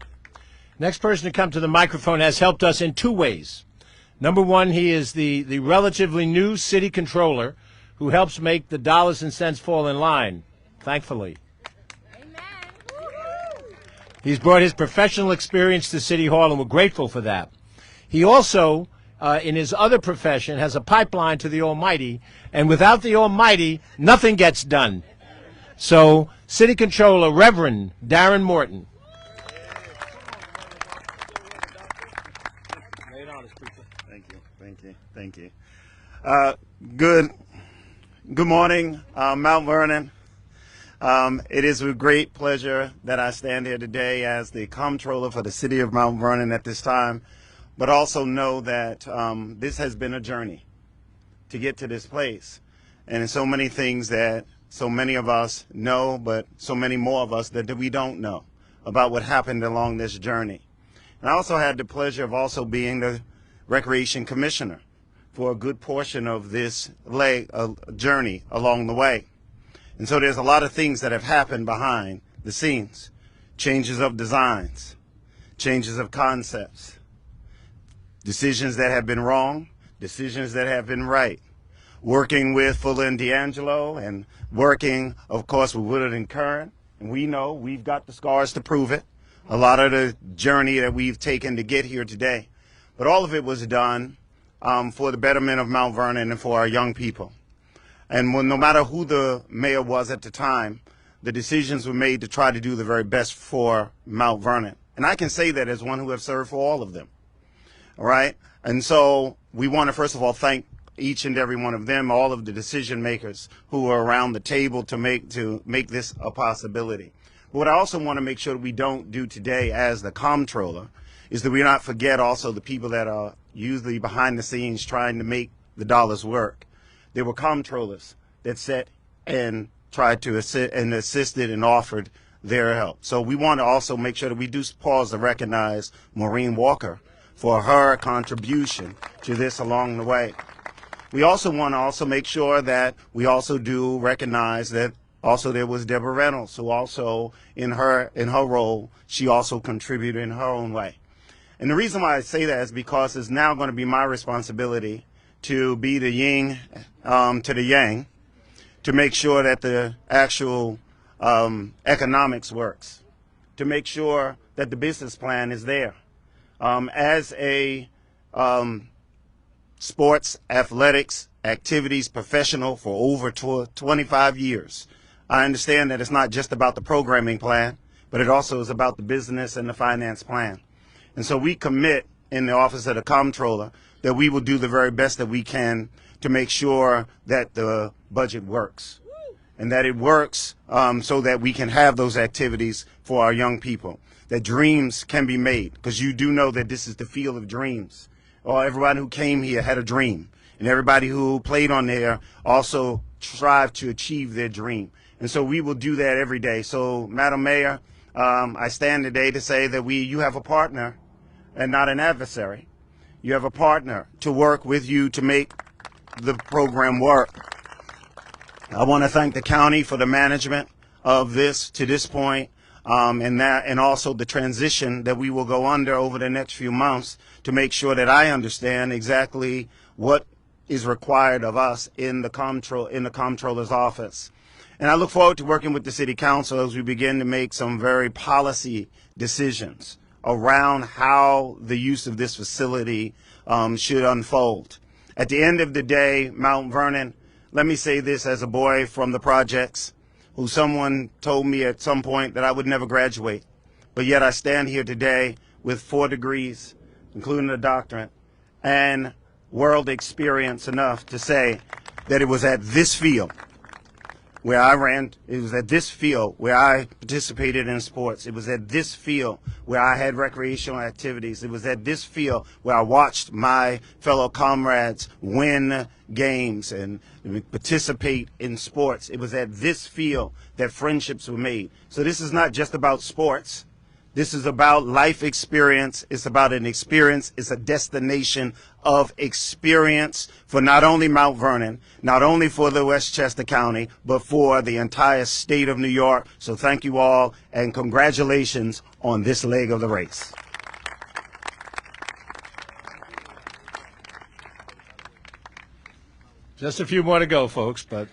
Next person to come to the microphone has helped us in two ways. Number one, he is the relatively new city controller who helps make the dollars and cents fall in line, thankfully. He's brought his professional experience to City Hall, and we're grateful for that. He also, in his other profession, has a pipeline to the Almighty, and without the Almighty, nothing gets done. So, City Controller Reverend Darren Morton. Thank you. Good morning, Mount Vernon. It is with great pleasure that I stand here today as the comptroller for the city of Mount Vernon at this time, but also know that this has been a journey to get to this place. And there's so many things that so many of us know, but so many more of us that we don't know about what happened along this journey. And I also had the pleasure of also being the Recreation Commissioner for a good portion of this journey along the way. And so there's a lot of things that have happened behind the scenes. Changes of designs, changes of concepts, decisions that have been wrong, decisions that have been right. Working with Fuller and D'Angelo, and working, of course, with Woodard and Curran. And we know we've got the scars to prove it. A lot of the journey that we've taken to get here today. But all of it was done for the betterment of Mount Vernon and for our young people. And no matter who the mayor was at the time, the decisions were made to try to do the very best for Mount Vernon. And I can say that as one who have served for all of them. All right? And so we want to, first of all, thank each and every one of them, all of the decision makers who were around the table to make this a possibility. But what I also want to make sure that we don't do today as the comptroller is that we not forget also the people that are usually behind the scenes trying to make the dollars work. There were comptrollers that sat and tried to assisted and offered their help. So we want to also make sure that we do pause to recognize Maureen Walker for her contribution to this along the way. We also want to also make sure that we also do recognize that also there was Deborah Reynolds, who also in her role, she also contributed in her own way. And the reason why I say that is because it's now going to be my responsibility to be the yin to the yang, to make sure that the actual economics works, to make sure that the business plan is there. As a sports, athletics, activities professional for over 25 years, I understand that it's not just about the programming plan, but it also is about the business and the finance plan. And so we commit in the office of the comptroller that we will do the very best that we can to make sure that the budget works, and that it works so that we can have those activities for our young people, that dreams can be made, because you do know that this is the field of dreams. Everybody who came here had a dream, and everybody who played on there also strived to achieve their dream. And so we will do that every day. So, Madam Mayor, I stand today to say that you have a partner and not an adversary. You have a partner to work with you to make the program work. I want to thank the county for the management of this to this point, and also the transition that we will go under over the next few months to make sure that I understand exactly what is required of us in the comptroller's office. And I look forward to working with the city council as we begin to make some very policy decisions around how the use of this facility should unfold. At the end of the day, Mount Vernon, let me say this as a boy from the projects, who someone told me at some point that I would never graduate, but yet I stand here today with 4 degrees, including a doctorate, and world experience enough to say that it was at this field where I ran, it was at this field where I participated in sports. It was at this field where I had recreational activities. It was at this field where I watched my fellow comrades win games and participate in sports. It was at this field that friendships were made. So this is not just about sports. This is about life experience. It's about an experience. It's a destination of experience for not only Mount Vernon, not only for the Westchester County, but for the entire state of New York. So thank you all, and congratulations on this leg of the race. Just a few more to go, folks, but...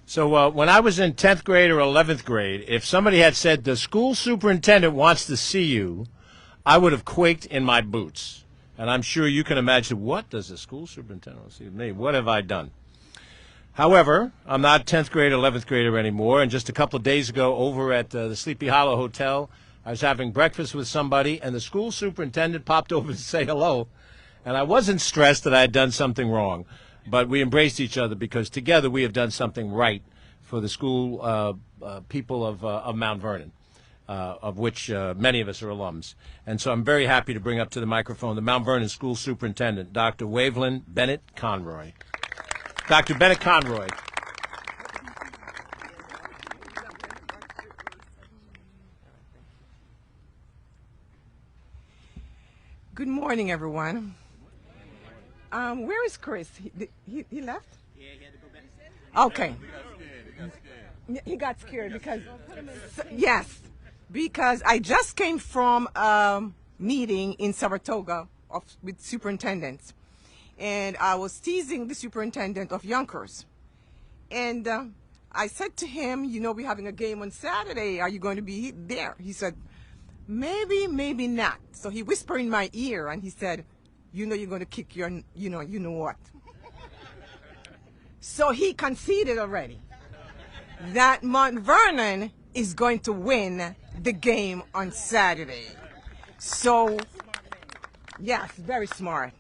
So when I was in 10th grade or 11th grade, if somebody had said, the school superintendent wants to see you, I would have quaked in my boots. And I'm sure you can imagine, what does the school superintendent want to see me? What have I done? However, I'm not 10th grade or 11th grader anymore, and just a couple of days ago over at the Sleepy Hollow Hotel, I was having breakfast with somebody, and the school superintendent popped over to say hello. And I wasn't stressed that I had done something wrong. But we embraced each other because together we have done something right for the school people of Mount Vernon, of which many of us are alums. And so I'm very happy to bring up to the microphone the Mount Vernon School Superintendent, Dr. Wavelyn Bennett Conroy. Dr. Bennett Conroy. Good morning, everyone. Where is Chris? He left? Yeah, he had to go back. Okay. He got scared because, yes, because I just came from a meeting in Saratoga with superintendents, and I was teasing the superintendent of Yonkers, and I said to him, you know, we're having a game on Saturday. Are you going to be there? He said, maybe, maybe not. So he whispered in my ear, and he said, you know you're going to kick your, you know what. So he conceded already that Mount Vernon is going to win the game on Saturday. So, yes, very smart.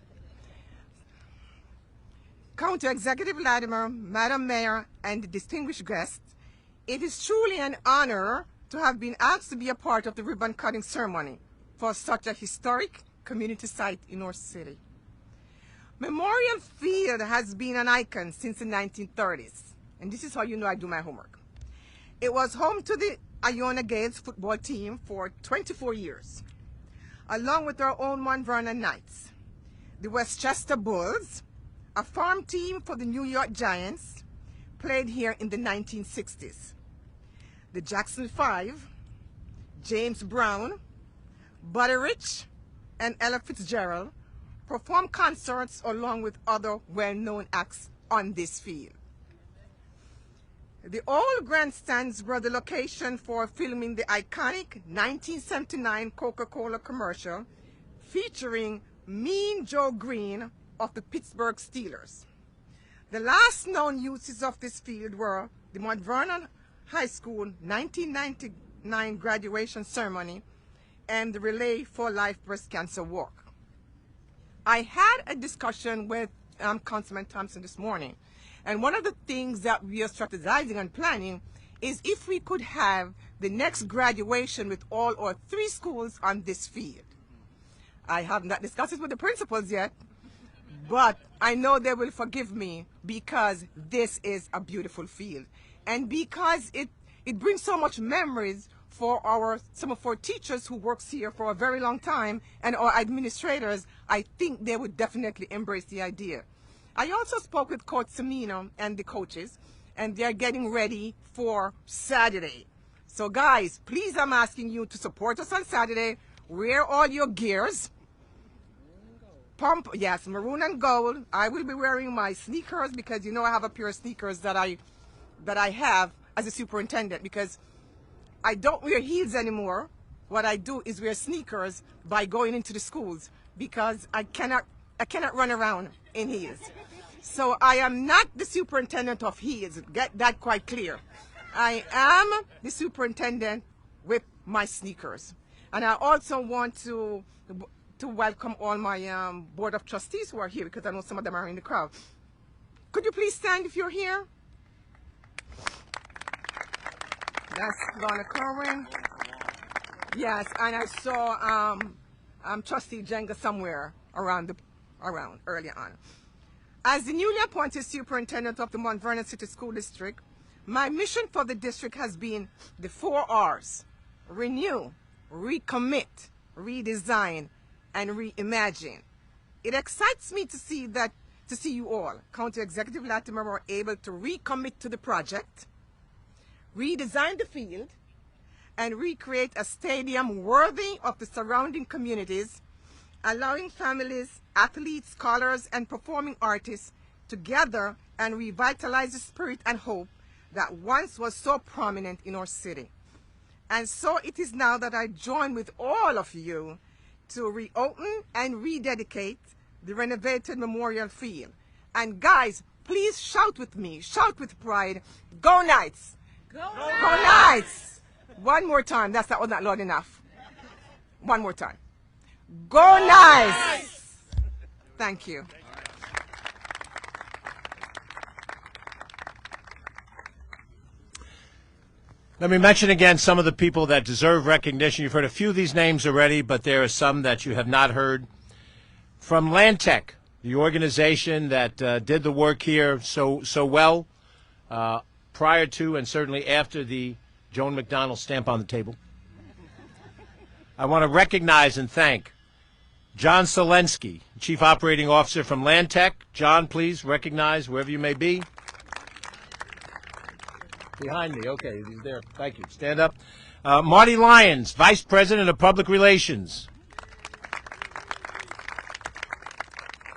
County Executive Latimer, Madam Mayor, and the distinguished guests, it is truly an honor to have been asked to be a part of the ribbon cutting ceremony for such a historic community site in our city. Memorial Field has been an icon since the 1930s, and this is how you know I do my homework. It was home to the Iona Gales football team for 24 years, along with our own Mount Vernon Knights, the Westchester Bulls, a farm team for the New York Giants, played here in the 1960s. The Jackson 5, James Brown, Buddy Rich, and Ella Fitzgerald performed concerts along with other well-known acts on this field. The old grandstands were the location for filming the iconic 1979 Coca-Cola commercial featuring Mean Joe Green of the Pittsburgh Steelers. The last known uses of this field were the Mount Vernon High School 1999 graduation ceremony and the Relay for Life breast cancer walk. I had a discussion with Councilman Thompson this morning, And one of the things that we are strategizing and planning is if we could have the next graduation with all our 3 schools on this field. I have not discussed it with the principals yet, but I know they will forgive me because this is a beautiful field. And because it brings so much memories for some of our teachers who works here for a very long time and our administrators, I think they would definitely embrace the idea. I also spoke with Coach Semino and the coaches, and they're getting ready for Saturday. So guys, please, I'm asking you to support us on Saturday. Wear all your gears. Pump, yes, maroon and gold. I will be wearing my sneakers because you know I have a pair of sneakers that I have as a superintendent because I don't wear heels anymore. What I do is wear sneakers by going into the schools because I cannot run around in heels. So I am not the superintendent of heels. Get that quite clear. I am the superintendent with my sneakers. And I also want to welcome all my board of trustees who are here because I know some of them are in the crowd. Could you please stand if you're here? That's Donna Kerwin. Yes, and I saw Trustee Jenga somewhere around earlier on. As the newly appointed superintendent of the Mount Vernon City School District, my mission for the district has been the 4 R's: renew, recommit, redesign, and reimagine. It excites me to see you all, County Executive Latimer, were able to recommit to the project, redesign the field, and recreate a stadium worthy of the surrounding communities, allowing families, athletes, scholars, and performing artists to gather and revitalize the spirit and hope that once was so prominent in our city. And so it is now that I join with all of you to reopen and rededicate the renovated Memorial Field. And guys, please shout with me, shout with pride, go Knights! Go Knights! Go Knights! One more time, that was not loud enough. One more time. Go Knights! Thank you. Let me mention again some of the people that deserve recognition. You've heard a few of these names already, but there are some that you have not heard. From Landtech, the organization that did the work here so well prior to and certainly after the Joan McDonnell stamp on the table. I want to recognize and thank John Selensky, Chief Operating Officer from Landtech. John, please recognize wherever you may be. Behind me. Okay, he's there. Thank you. Stand up. Marty Lyons, Vice President of Public Relations.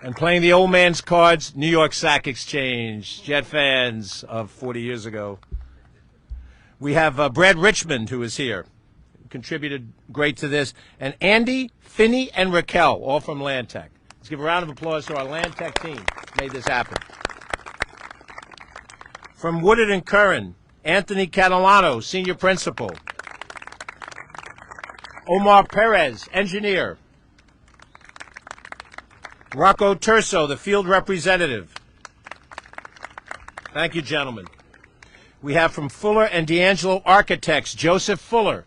And playing the old man's cards, New York Sack Exchange, Jet fans of 40 years ago. We have Brad Richmond, who is here, contributed great to this. And Andy, Finney, and Raquel, all from Landtech. Let's give a round of applause to our Landtech team who made this happen. From Woodard and Curran, Anthony Catalano, Senior Principal. Omar Perez, Engineer. Rocco Turso, the Field Representative. Thank you, gentlemen. We have from Fuller and D'Angelo Architects, Joseph Fuller.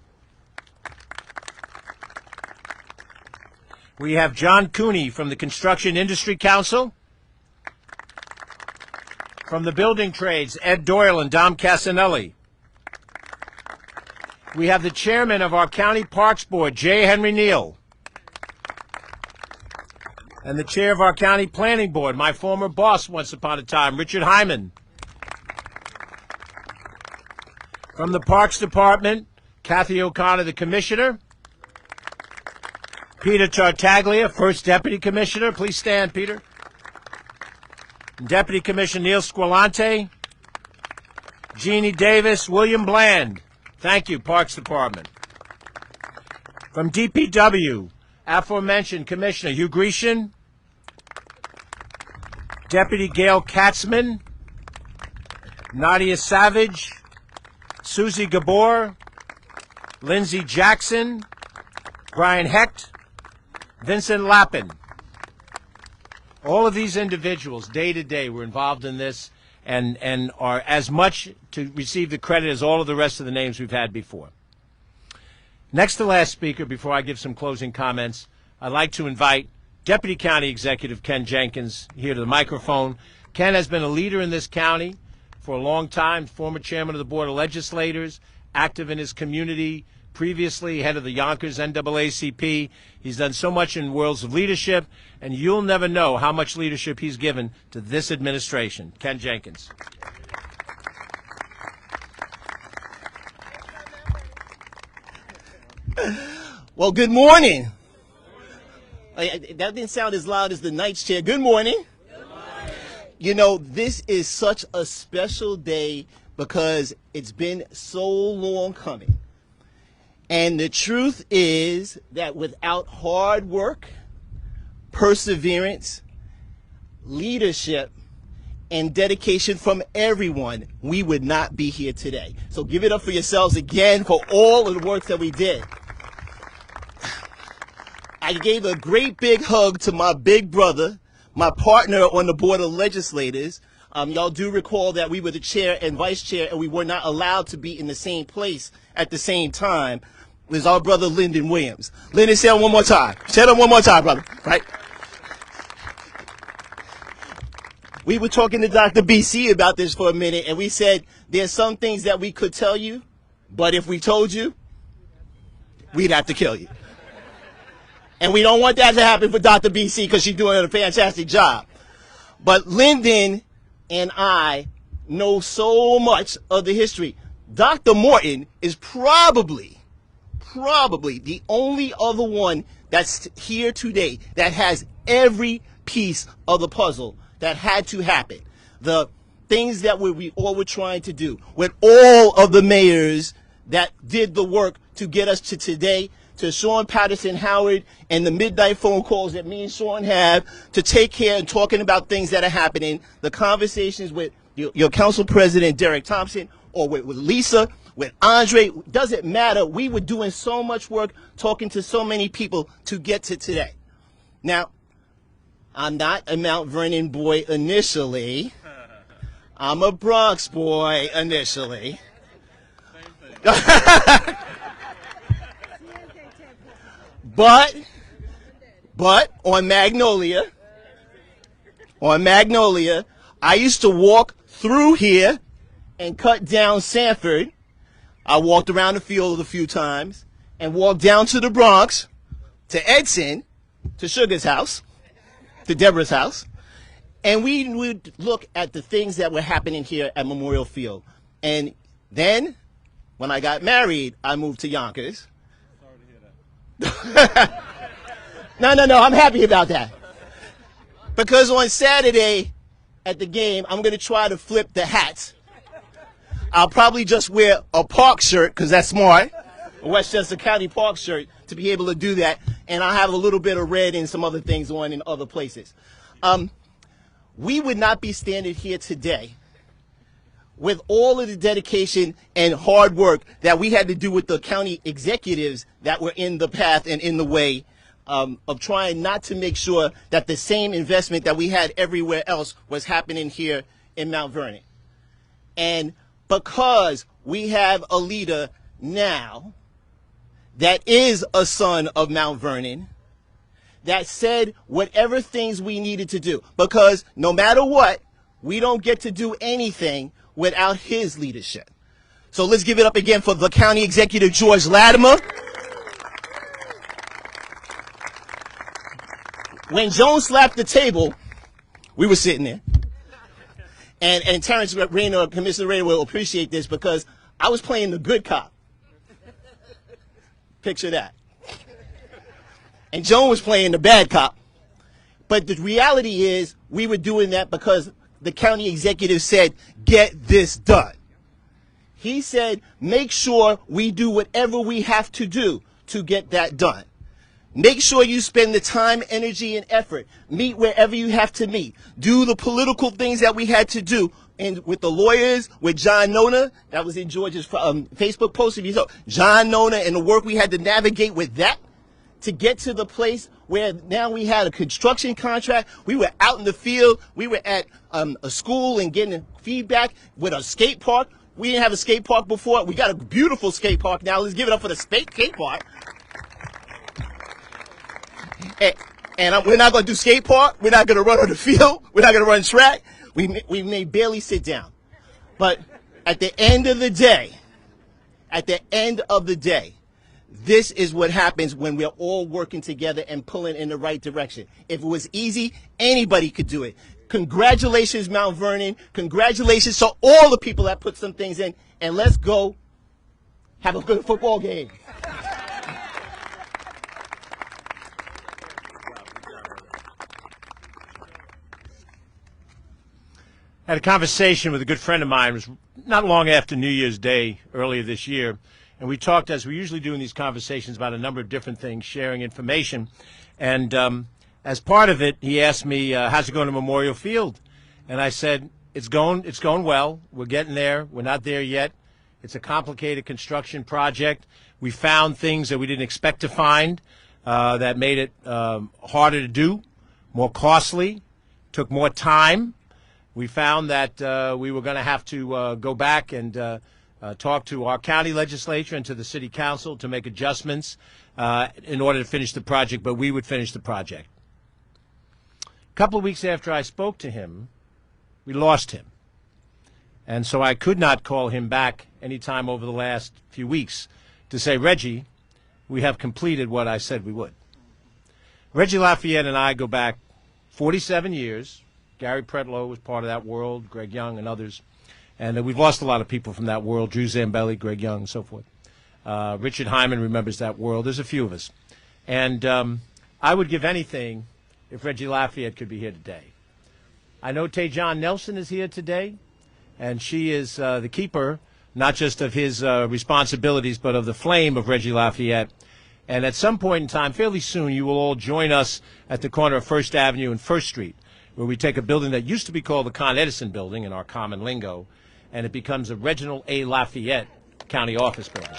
We have John Cooney from the Construction Industry Council. From the Building Trades, Ed Doyle and Dom Casanelli. We have the chairman of our County Parks Board, J. Henry Neal. And the chair of our County Planning Board, my former boss once upon a time, Richard Hyman. From the Parks Department, Kathy O'Connor, the Commissioner. Peter Tartaglia, First Deputy Commissioner. Please stand, Peter. Deputy Commissioner Neil Squilante, Jeannie Davis, William Bland. Thank you, Parks Department. From DPW, aforementioned Commissioner Hugh Grecian, Deputy Gail Katzman, Nadia Savage, Susie Gabor, Lindsey Jackson, Brian Hecht, Vincent Lappin. All of these individuals, day to day, were involved in this, and are as much to receive the credit as all of the rest of the names we've had before. Next to last speaker, before I give some closing comments, I'd like to invite Deputy County Executive Ken Jenkins here to the microphone. Ken has been a leader in this county for a long time, former chairman of the Board of Legislators, active in his community, previously head of the Yonkers NAACP. He's done so much in worlds of leadership, and you'll never know how much leadership he's given to this administration. Ken Jenkins. Well, good morning. That didn't sound as loud as the Knights chair. Good morning. Good morning. You know, this is such a special day because it's been so long coming. And the truth is that without hard work, perseverance, leadership, and dedication from everyone, we would not be here today. So give it up for yourselves again for all of the work that we did. I gave a great big hug to my big brother, my partner on the Board of Legislators. Y'all do recall that we were the chair and vice chair, and we were not allowed to be in the same place at the same time. It was our brother Lyndon Williams. Lyndon, say it one more time. Say it one more time, brother. Right? We were talking to Dr. BC about this for a minute, and we said there's some things that we could tell you, but if we told you, we'd have to kill you. And we don't want that to happen for Dr. BC because she's doing a fantastic job. But Lyndon and I know so much of the history. Dr. Morton is probably the only other one that's here today that has every piece of the puzzle that had to happen. The things that we all were trying to do with all of the mayors that did the work to get us to today, to Shawn, Patterson-Howard, and the midnight phone calls that me and Shawn have to take care and talking about things that are happening, the conversations with your council president, Derek Thompson, or with Lisa, with Andre, doesn't matter. We were doing so much work, talking to so many people to get to today. Now, I'm not a Mount Vernon boy initially. I'm a Bronx boy initially. But on Magnolia, I used to walk through here and cut down Sanford. I walked around the field a few times and walked down to the Bronx, to Edson, to Sugar's house, to Deborah's house, and we would look at the things that were happening here at Memorial Field. And then, when I got married, I moved to Yonkers. No, I'm happy about that. Because on Saturday at the game, I'm going to try to flip the hats. I'll probably just wear a park shirt, because that's smart, a Westchester County Park shirt, to be able to do that. And I'll have a little bit of red and some other things on in other places. We would not be standing here today with all of the dedication and hard work that we had to do with the county executives that were in the path and in the way of trying not to make sure that the same investment that we had everywhere else was happening here in Mount Vernon. And because we have a leader now that is a son of Mount Vernon, that said whatever things we needed to do, because no matter what, we don't get to do anything without his leadership. So let's give it up again for the County Executive George Latimer. When Joan slapped the table, we were sitting there. And Terrence Rayner, Commissioner Rayner, will appreciate this because I was playing the good cop. Picture that. And Joan was playing the bad cop. But the reality is we were doing that because the county executive said, get this done. He said, make sure we do whatever we have to do to get that done. Make sure you spend the time, energy, and effort. Meet wherever you have to meet. Do the political things that we had to do. And with the lawyers, with John Nona, that was in George's Facebook post. If you saw John Nona and the work we had to navigate with that to get to the place where now we had a construction contract. We were out in the field. We were at a school and getting feedback with a skate park. We didn't have a skate park before. We got a beautiful skate park now. Let's give it up for the skate park. And we're not going to do skate park. We're not going to run on the field. We're not going to run track. We may barely sit down. But at the end of the day, this is what happens when we're all working together and pulling in the right direction. If it was easy, anybody could do it. Congratulations, Mount Vernon. Congratulations to all the people that put some things in. And let's go have a good football game. I had a conversation with a good friend of mine. It was not long after New Year's Day earlier this year. And we talked, as we usually do in these conversations, about a number of different things, sharing information. And as part of it, he asked me, how's it going to Memorial Field? And I said, it's going well. We're getting there. We're not there yet. It's a complicated construction project. We found things that we didn't expect to find that made it harder to do, more costly, took more time. We found that we were going to have to go back and talk to our county legislature and to the city council to make adjustments in order to finish the project, but we would finish the project. A couple of weeks after I spoke to him, we lost him. And so I could not call him back any time over the last few weeks to say, Reggie, we have completed what I said we would. Reggie Lafayette and I go back 47 years. Gary Pretlow was part of that world, Greg Young and others. And we've lost a lot of people from that world, Drew Zambelli, Greg Young, and so forth. Richard Hyman remembers that world. There's a few of us. And I would give anything if Reggie Lafayette could be here today. I know Tejon Nelson is here today, and she is the keeper, not just of his responsibilities, but of the flame of Reggie Lafayette. And at some point in time, fairly soon, you will all join us at the corner of First Avenue and First Street, where we take a building that used to be called the Con Edison Building in our common lingo, and it becomes a Reginald A. Lafayette County Office Building.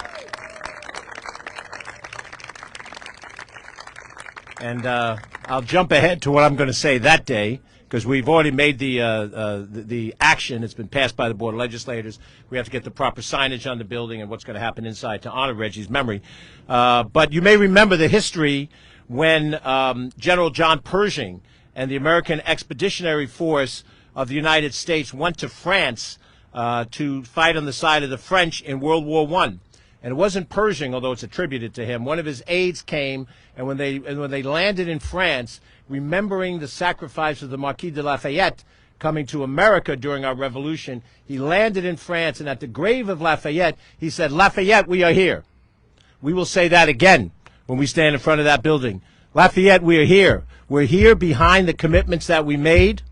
And I'll jump ahead to what I'm going to say that day, because we've already made the action. It's been passed by the Board of Legislators. We have to get the proper signage on the building and what's going to happen inside to honor Reggie's memory. But you may remember the history when General John Pershing and the American Expeditionary Force of the United States went to France to fight on the side of the French in World War I. And it wasn't Pershing, although it's attributed to him. One of his aides came, and when they landed in France, remembering the sacrifice of the Marquis de Lafayette coming to America during our revolution, he landed in France, and at the grave of Lafayette, he said, Lafayette, we are here. We will say that again when we stand in front of that building. Lafayette, we are here. We're here behind the commitments that we made,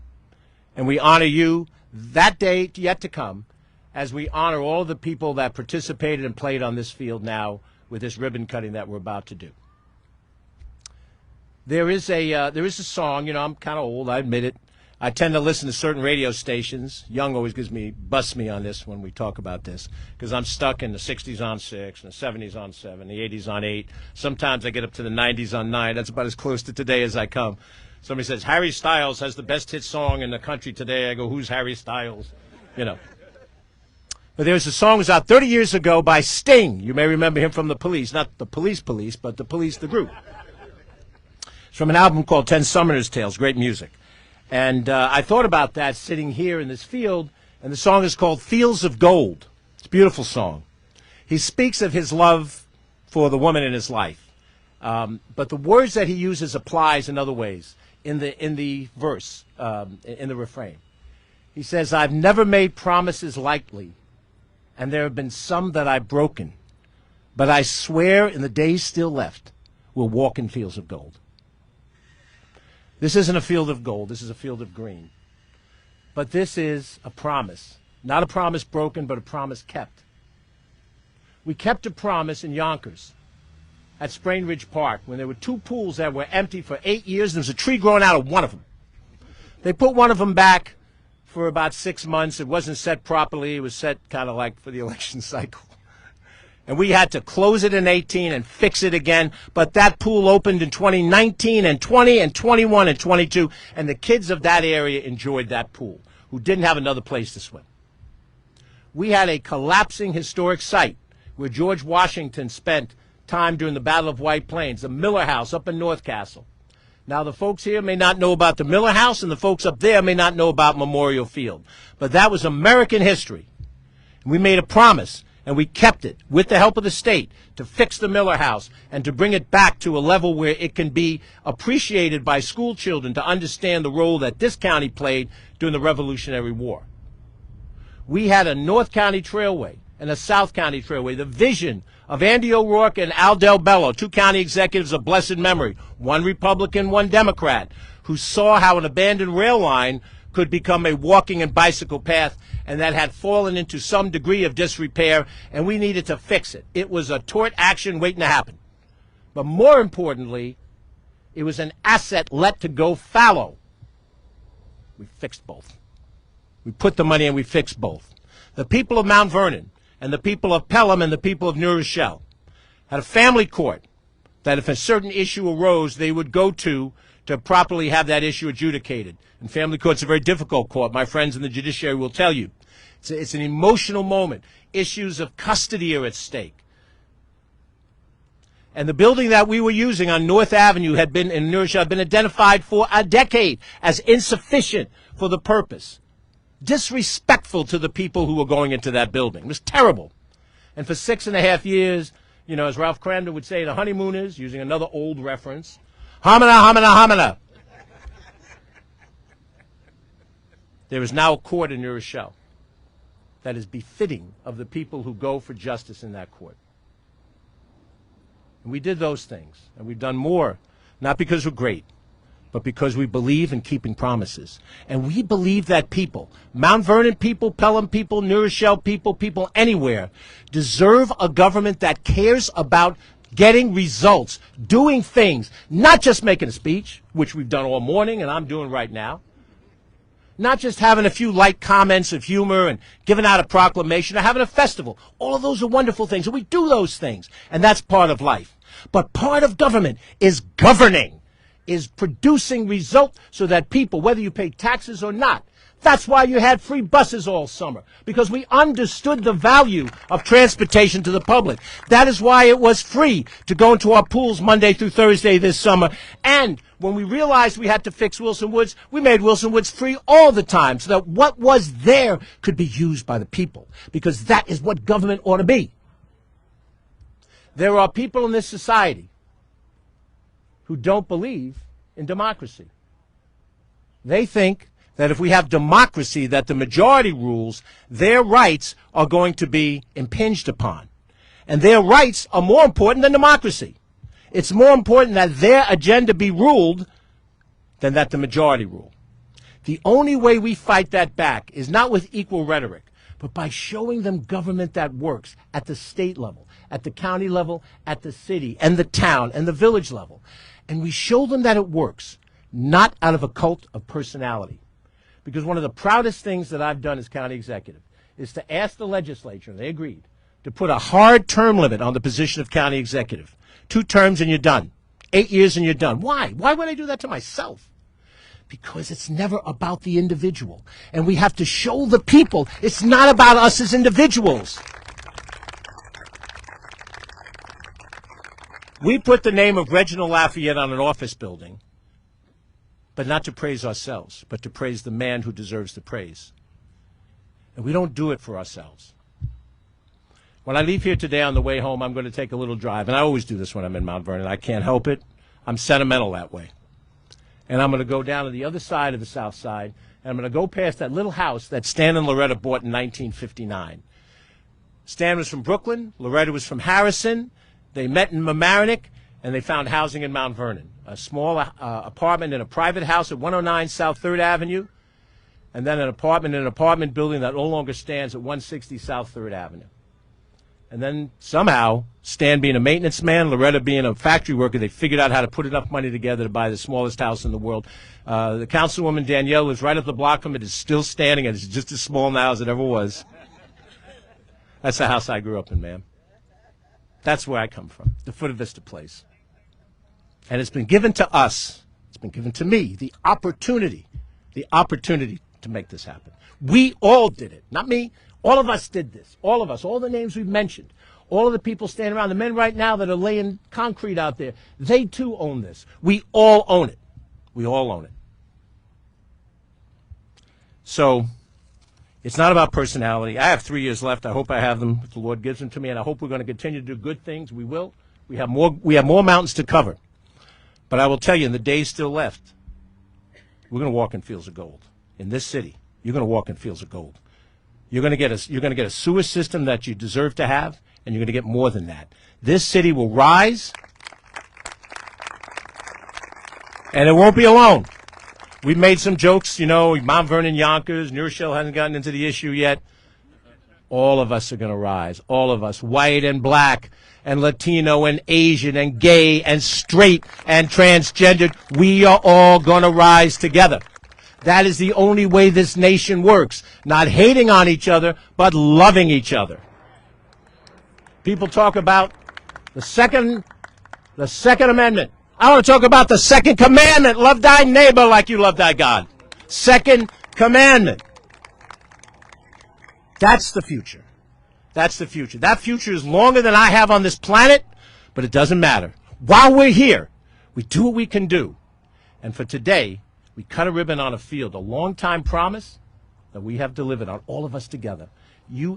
and we honor you that day yet to come as we honor all the people that participated and played on this field now with this ribbon cutting that we're about to do. There is a song, you know, I'm kind of old, I admit it. I tend to listen to certain radio stations. Young always busts me on this when we talk about this, because I'm stuck in the 60s on 6, and the 70s on 7, the 80s on 8. Sometimes I get up to the 90s on 9. That's about as close to today as I come. Somebody says, Harry Styles has the best hit song in the country today. I go, who's Harry Styles? You know. But there was a song that was out 30 years ago by Sting. You may remember him from the Police. Not the Police, but the Police, the group. It's from an album called 10 Summoner's Tales. Great music. And I thought about that sitting here in this field, and the song is called Fields of Gold. It's a beautiful song. He speaks of his love for the woman in his life. But the words that he uses applies in other ways in the verse, in the refrain. He says, I've never made promises lightly, and there have been some that I've broken. But I swear in the days still left, we'll walk in fields of gold. This isn't a field of gold. This is a field of green. But this is a promise. Not a promise broken, but a promise kept. We kept a promise in Yonkers at Sprain Ridge Park when there were 2 pools that were empty for 8 years. There was a tree growing out of one of them. They put one of them back for about 6 months. It wasn't set properly. It was set kind of like for the election cycle. And we had to close it in 18 and fix it again. But that pool opened in 2019 and 20 and 21 and 22. And the kids of that area enjoyed that pool who didn't have another place to swim. We had a collapsing historic site where George Washington spent time during the Battle of White Plains, the Miller House up in North Castle. Now, the folks here may not know about the Miller House, and the folks up there may not know about Memorial Field. But that was American history. We made a promise, and we kept it with the help of the state to fix the Miller House and to bring it back to a level where it can be appreciated by school children to understand the role that this county played during the Revolutionary War. We had a North County Trailway and a South County Trailway. The vision of Andy O'Rourke and Al Del Bello, two county executives of blessed memory, one Republican, one Democrat, who saw how an abandoned rail line could become a walking and bicycle path, and that had fallen into some degree of disrepair, and we needed to fix it. It was a tort action waiting to happen. But more importantly, it was an asset let to go fallow. We fixed both. We put the money in, we fixed both. The people of Mount Vernon and the people of Pelham and the people of New Rochelle had a family court that if a certain issue arose, they would go to properly have that issue adjudicated. And family court's a very difficult court. My friends in the judiciary will tell you. It's an emotional moment. Issues of custody are at stake. And the building that we were using on North Avenue had been, in New Rochelle, had been identified for a decade as insufficient for the purpose. Disrespectful to the people who were going into that building. It was terrible. And for 6.5 years, you know, as Ralph Cramden would say, the honeymooners, using another old reference, homina, homina, homina. There is now a court in New Rochelle that is befitting of the people who go for justice in that court. And we did those things, and we've done more, not because we're great, but because we believe in keeping promises. And we believe that people, Mount Vernon people, Pelham people, New Rochelle people, people anywhere, deserve a government that cares about getting results, doing things, not just making a speech, which we've done all morning and I'm doing right now, not just having a few light comments of humor and giving out a proclamation or having a festival. All of those are wonderful things, and we do those things, and that's part of life. But part of government is governing, is producing results so that people, whether you pay taxes or not, that's why you had free buses all summer, because we understood the value of transportation to the public. That is why it was free to go into our pools Monday through Thursday this summer. And when we realized we had to fix Wilson Woods, we made Wilson Woods free all the time so that what was there could be used by the people, because that is what government ought to be. There are people in this society who don't believe in democracy. They think that if we have democracy, that the majority rules, their rights are going to be impinged upon. And their rights are more important than democracy. It's more important that their agenda be ruled than that the majority rule. The only way we fight that back is not with equal rhetoric, but by showing them government that works at the state level, at the county level, at the city, and the town, and the village level. And we show them that it works, not out of a cult of personality. Because one of the proudest things that I've done as county executive is to ask the legislature, and they agreed, to put a hard term limit on the position of county executive. 2 terms and you're done. 8 years and you're done. Why? Why would I do that to myself? Because it's never about the individual. And we have to show the people it's not about us as individuals. We put the name of Reginald Lafayette on an office building, but not to praise ourselves, but to praise the man who deserves the praise. And we don't do it for ourselves. When I leave here today on the way home, I'm going to take a little drive. And I always do this when I'm in Mount Vernon. I can't help it. I'm sentimental that way. And I'm going to go down to the other side of the south side, and I'm going to go past that little house that Stan and Loretta bought in 1959. Stan was from Brooklyn. Loretta was from Harrison. They met in Mamaroneck, and they found housing in Mount Vernon. A small apartment in a private house at 109 South 3rd Avenue, and then an apartment in an apartment building that no longer stands at 160 South 3rd Avenue. And then somehow, Stan being a maintenance man, Loretta being a factory worker, they figured out how to put enough money together to buy the smallest house in the world. The councilwoman, Danielle, lives right up the block from it, is still standing, and it's just as small now as it ever was. That's the house I grew up in, ma'am. That's where I come from, the Foot of Vista Place. And it's been given to us, it's been given to me, the opportunity to make this happen. We all did it, not me. All of us did this. All of us, all the names we've mentioned, all of the people standing around, the men right now that are laying concrete out there, they too own this. We all own it. We all own it. So it's not about personality. I have 3 years left. I hope I have them if the Lord gives them to me, and I hope we're going to continue to do good things. We will. We have more mountains to cover. But I will tell you, in the days still left, we're going to walk in fields of gold. In this city, you're going to walk in fields of gold. You're going to get a sewer system that you deserve to have, and you're going to get more than that. This city will rise, and it won't be alone. We've made some jokes, you know, Mount Vernon, Yonkers, New Rochelle hasn't gotten into the issue yet. All of us are going to rise. All of us, white and black and Latino and Asian and gay and straight and transgendered. We are all going to rise together. That is the only way this nation works. Not hating on each other, but loving each other. People talk about the Second Amendment. I want to talk about the second commandment. Love thy neighbor like you love thy God. Second commandment. That's the future. That's the future. That future is longer than I have on this planet, but it doesn't matter. While we're here, we do what we can do. And for today, we cut a ribbon on a field, a long-time promise that we have delivered on, all of us together.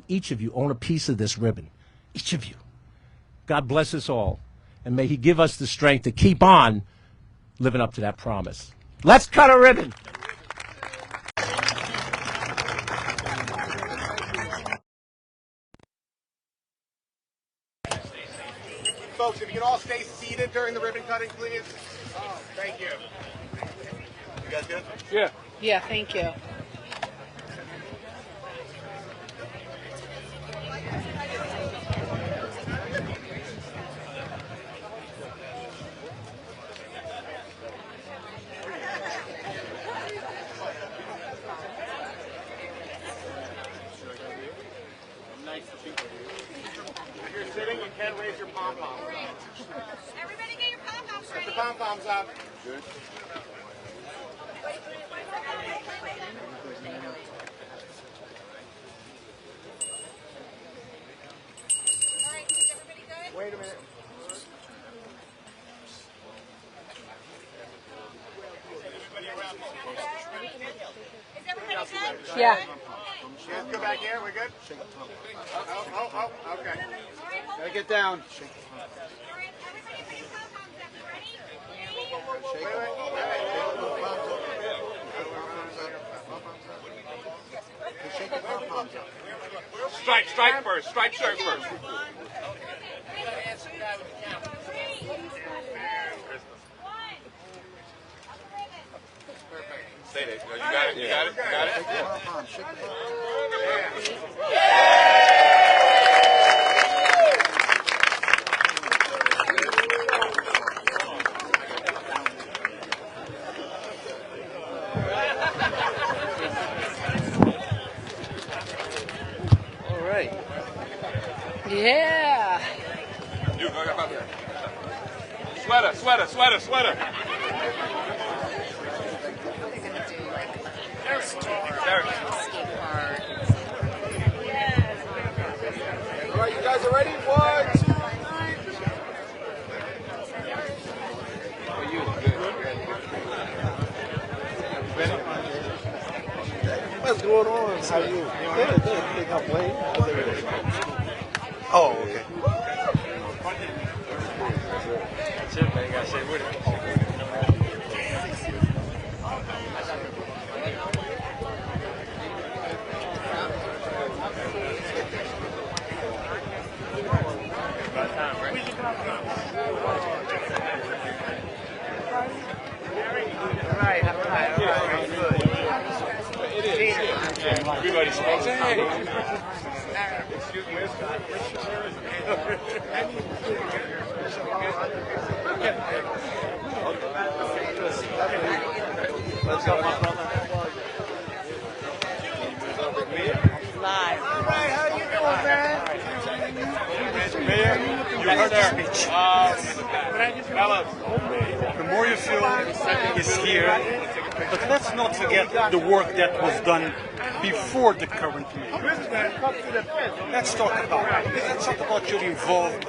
Each of you own a piece of this ribbon. Each of you. God bless us all. And may he give us the strength to keep on living up to that promise. Let's cut a ribbon. Folks, if you can all stay seated during the ribbon cutting, please. Oh, thank you. You guys good? Yeah. Yeah, thank you. If you're sitting, you can raise your pom-poms. Everybody get your pom-poms ready. Put the pom-poms up. All Good. right, is everybody good? Wait a minute. Is everybody good? Yeah. You guys go back here. We're good? Oh, okay. Gotta get down. All right, everybody put your pom-poms up. You ready? Shake the pom-poms up. Strike first. Strike first. Stay there. You got it. You got it. You got it. All right. Yeah. You go up there. Sweater. Skatepark. All right, you guys are ready? 1, 2, 3. What's going on? How are you? Good. Think I'm playing. Oh, okay. That's it, man. You gotta stay with it. Everybody smokes. Hey. Excuse me. Let's go, my brother. Live. All right, how you doing, man? Man, speech. Memorial Field is here, but let's not forget the work that was done before the current mayor. Let's talk about it. Let's talk about your involvement.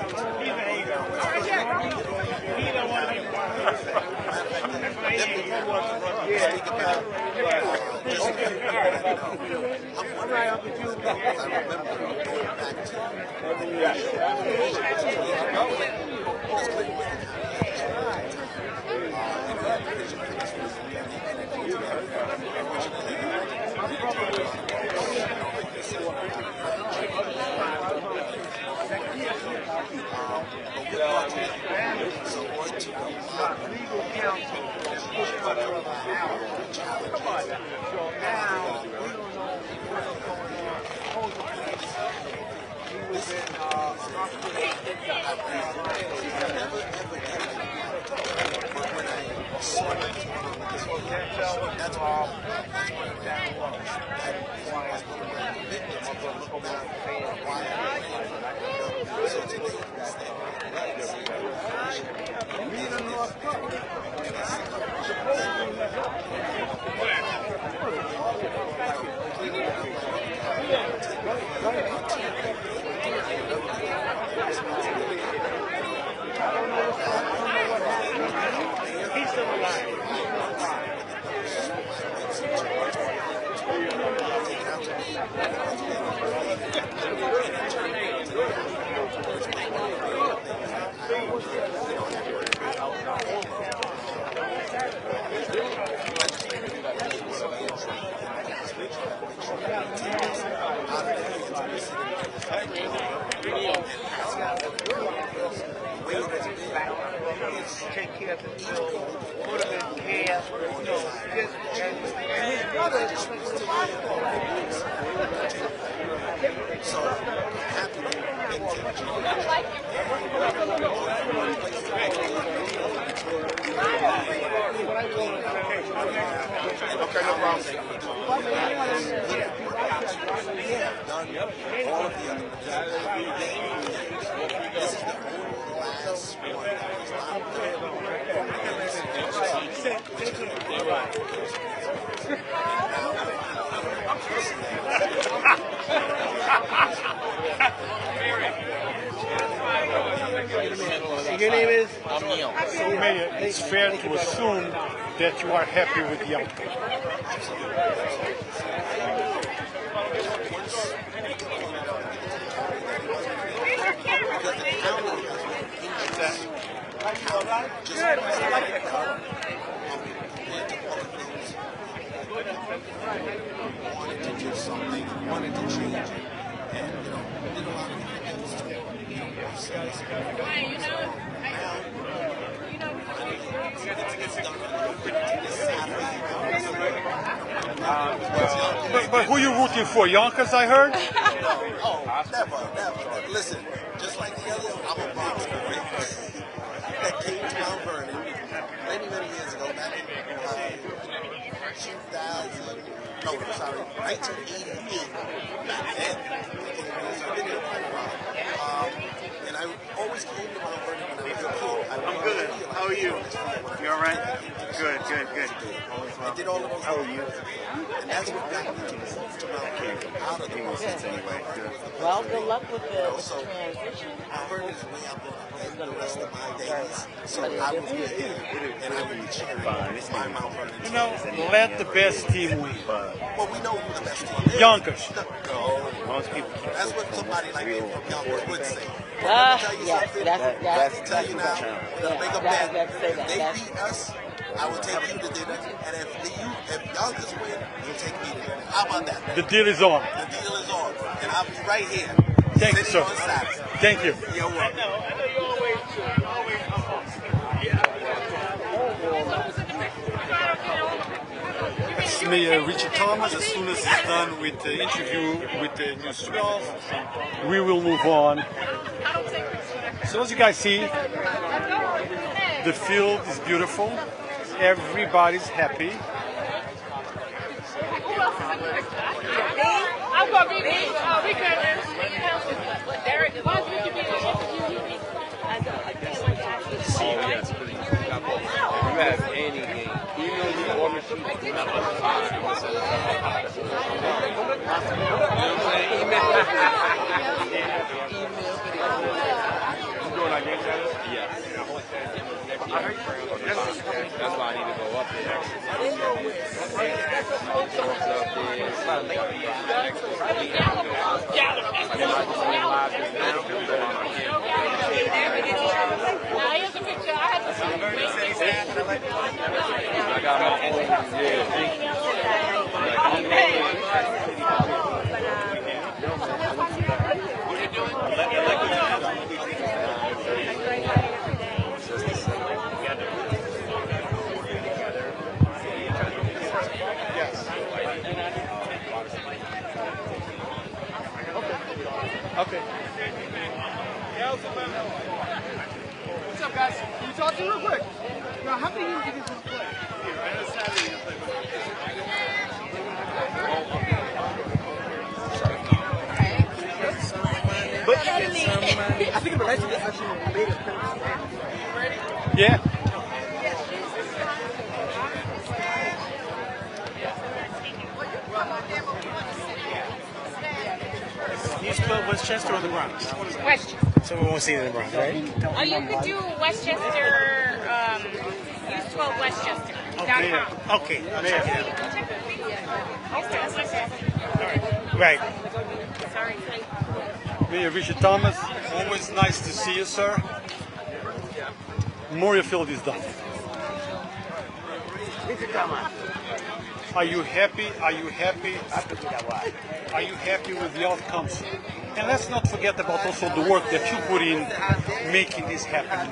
Your name is? So, Mayor, it's fair to assume that you are happy with Yonkers. Wanted to do something, wanted to change it, and did a lot of things to But who you rooting for? Yonkers, I heard? Oh, never. Listen, just like the others, I'm a Bronx boy that came to Mount Vernon many years ago, back in 1988. Back then, I've been here quite a while. And I always came to Mount Vernon when I was a kid. I'm good. How are you? You all right? Good. I did all of those. How are you? And that's what got me to move to Mount Vernon, out of the Bronx anyway. Well, good luck with the transition. Mount Vernon is where I'm going to spend the rest of my days. So I will be here, and I will be cheering my Mount Vernon. Let the best team win. Well, we know who the best team is. Yonkers. No. That's what somebody like me from Yonkers would say. Yes, that's tell you now. We're gonna make a bet. If they beat us, I will take you to dinner, and if Yonkers win, you'll take me to dinner. How about that? The deal is on. The deal is on, and I'll be right here. Thank you, sir. Thank you. You're welcome. I know you always It's me, Richard Thomas. As soon as he's done with the interview with the News 12, we will move on. So as you guys see, the field is beautiful. Everybody's happy. I'm going to be That's why I need to go up there. I got my own. Okay. What's up, guys? Can you talk to me real quick? Now, how many years did you play? But I think it'd be nice to get actually made it. Yeah. You spell Westchester or the Bronx? Westchester. So we won't see it in the Bronx, right? Oh, you could do Westchester, you spell Westchester. Okay. Okay. I'll check it out. Right. Sorry. Mayor Richard Thomas, always nice to see you, sir. Memorial Field is done. Are you happy? Are you happy? Are you happy with the outcomes? And let's not forget about also the work that you put in making this happen.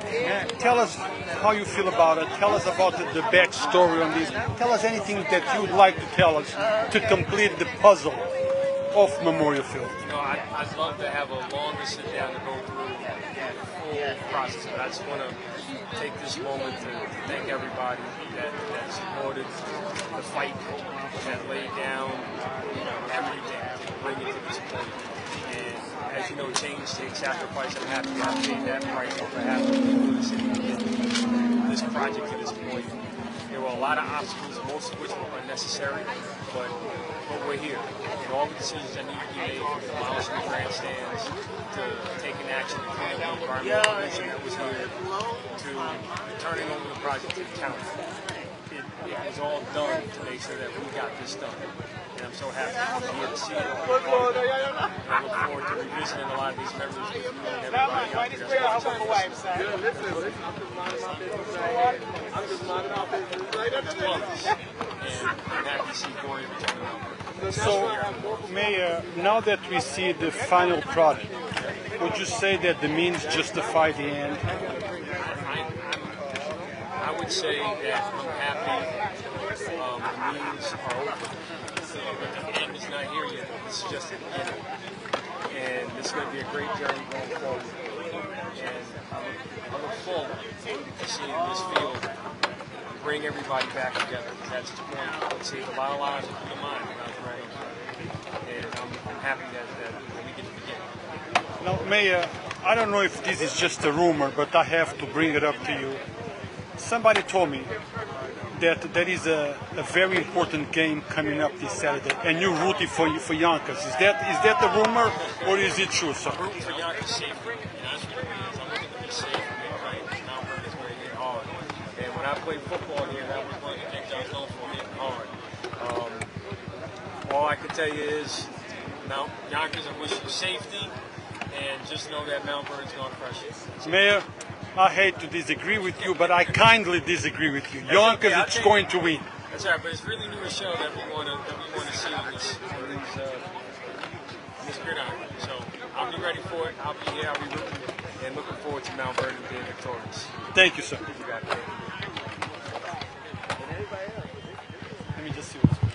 Tell us how you feel about it. Tell us about the backstory on this. Tell us anything that you would like to tell us to complete the puzzle of Memorial Field. You know, I'd love to have a longer sit down to go through the full process, but I just want to take this moment to thank everybody that supported the fight, that laid down everything to bring it to this point. And as you know, change takes sacrifice. I'm happy I paid that price on behalf of the people of the city to get this project to this point. There were a lot of obstacles, most of which were unnecessary, but we're here. And all the decisions that need to be made, from demolishing the grandstands, to taking action to clean up the environmental pollution that was here, to turning over the project to the county. It was all done to make sure that we got this done. And I'm so happy to be here to see it all. And I look forward to revisiting a lot of these memories with you and everybody out there. So, Mayor, now that we see the final product, would you say that the means justify the end? I would say that I'm happy the means are open. But the end is not here yet. This is just the beginning. And this is going to be a great journey going forward. And I look forward to seeing this field bring everybody back together. That's the point. It saved a lot of lives, including mine, when I was running. And I'm happy that we get to begin. Now, Mayor, I don't know if this is just a rumor, but I have to bring it up to you. Somebody told me that there is a very important game coming up this Saturday, and you're rooting for Yonkers. Is that a rumor, or is it true, sir? I'm rooting for Yonkers safely. And that's what it means. I'm looking to be safe and make right. Mount Vernon is going to hit hard. And when I played football here, that was one of the things I was known for, hitting hard. All I can tell you is, Yonkers, I wish you safety, and just know that Mount Vernon's going to crush you. Mayor, I hate to disagree with you, but I kindly disagree with you. Yonkers, it's going to win. That's right, but it's really new show that we want to see in this gridiron. So I'll be ready for it. I'll be here. I'll be rooting and looking forward to Mount Vernon being victorious. Thank you, sir. You got it. Let me just see what's going on.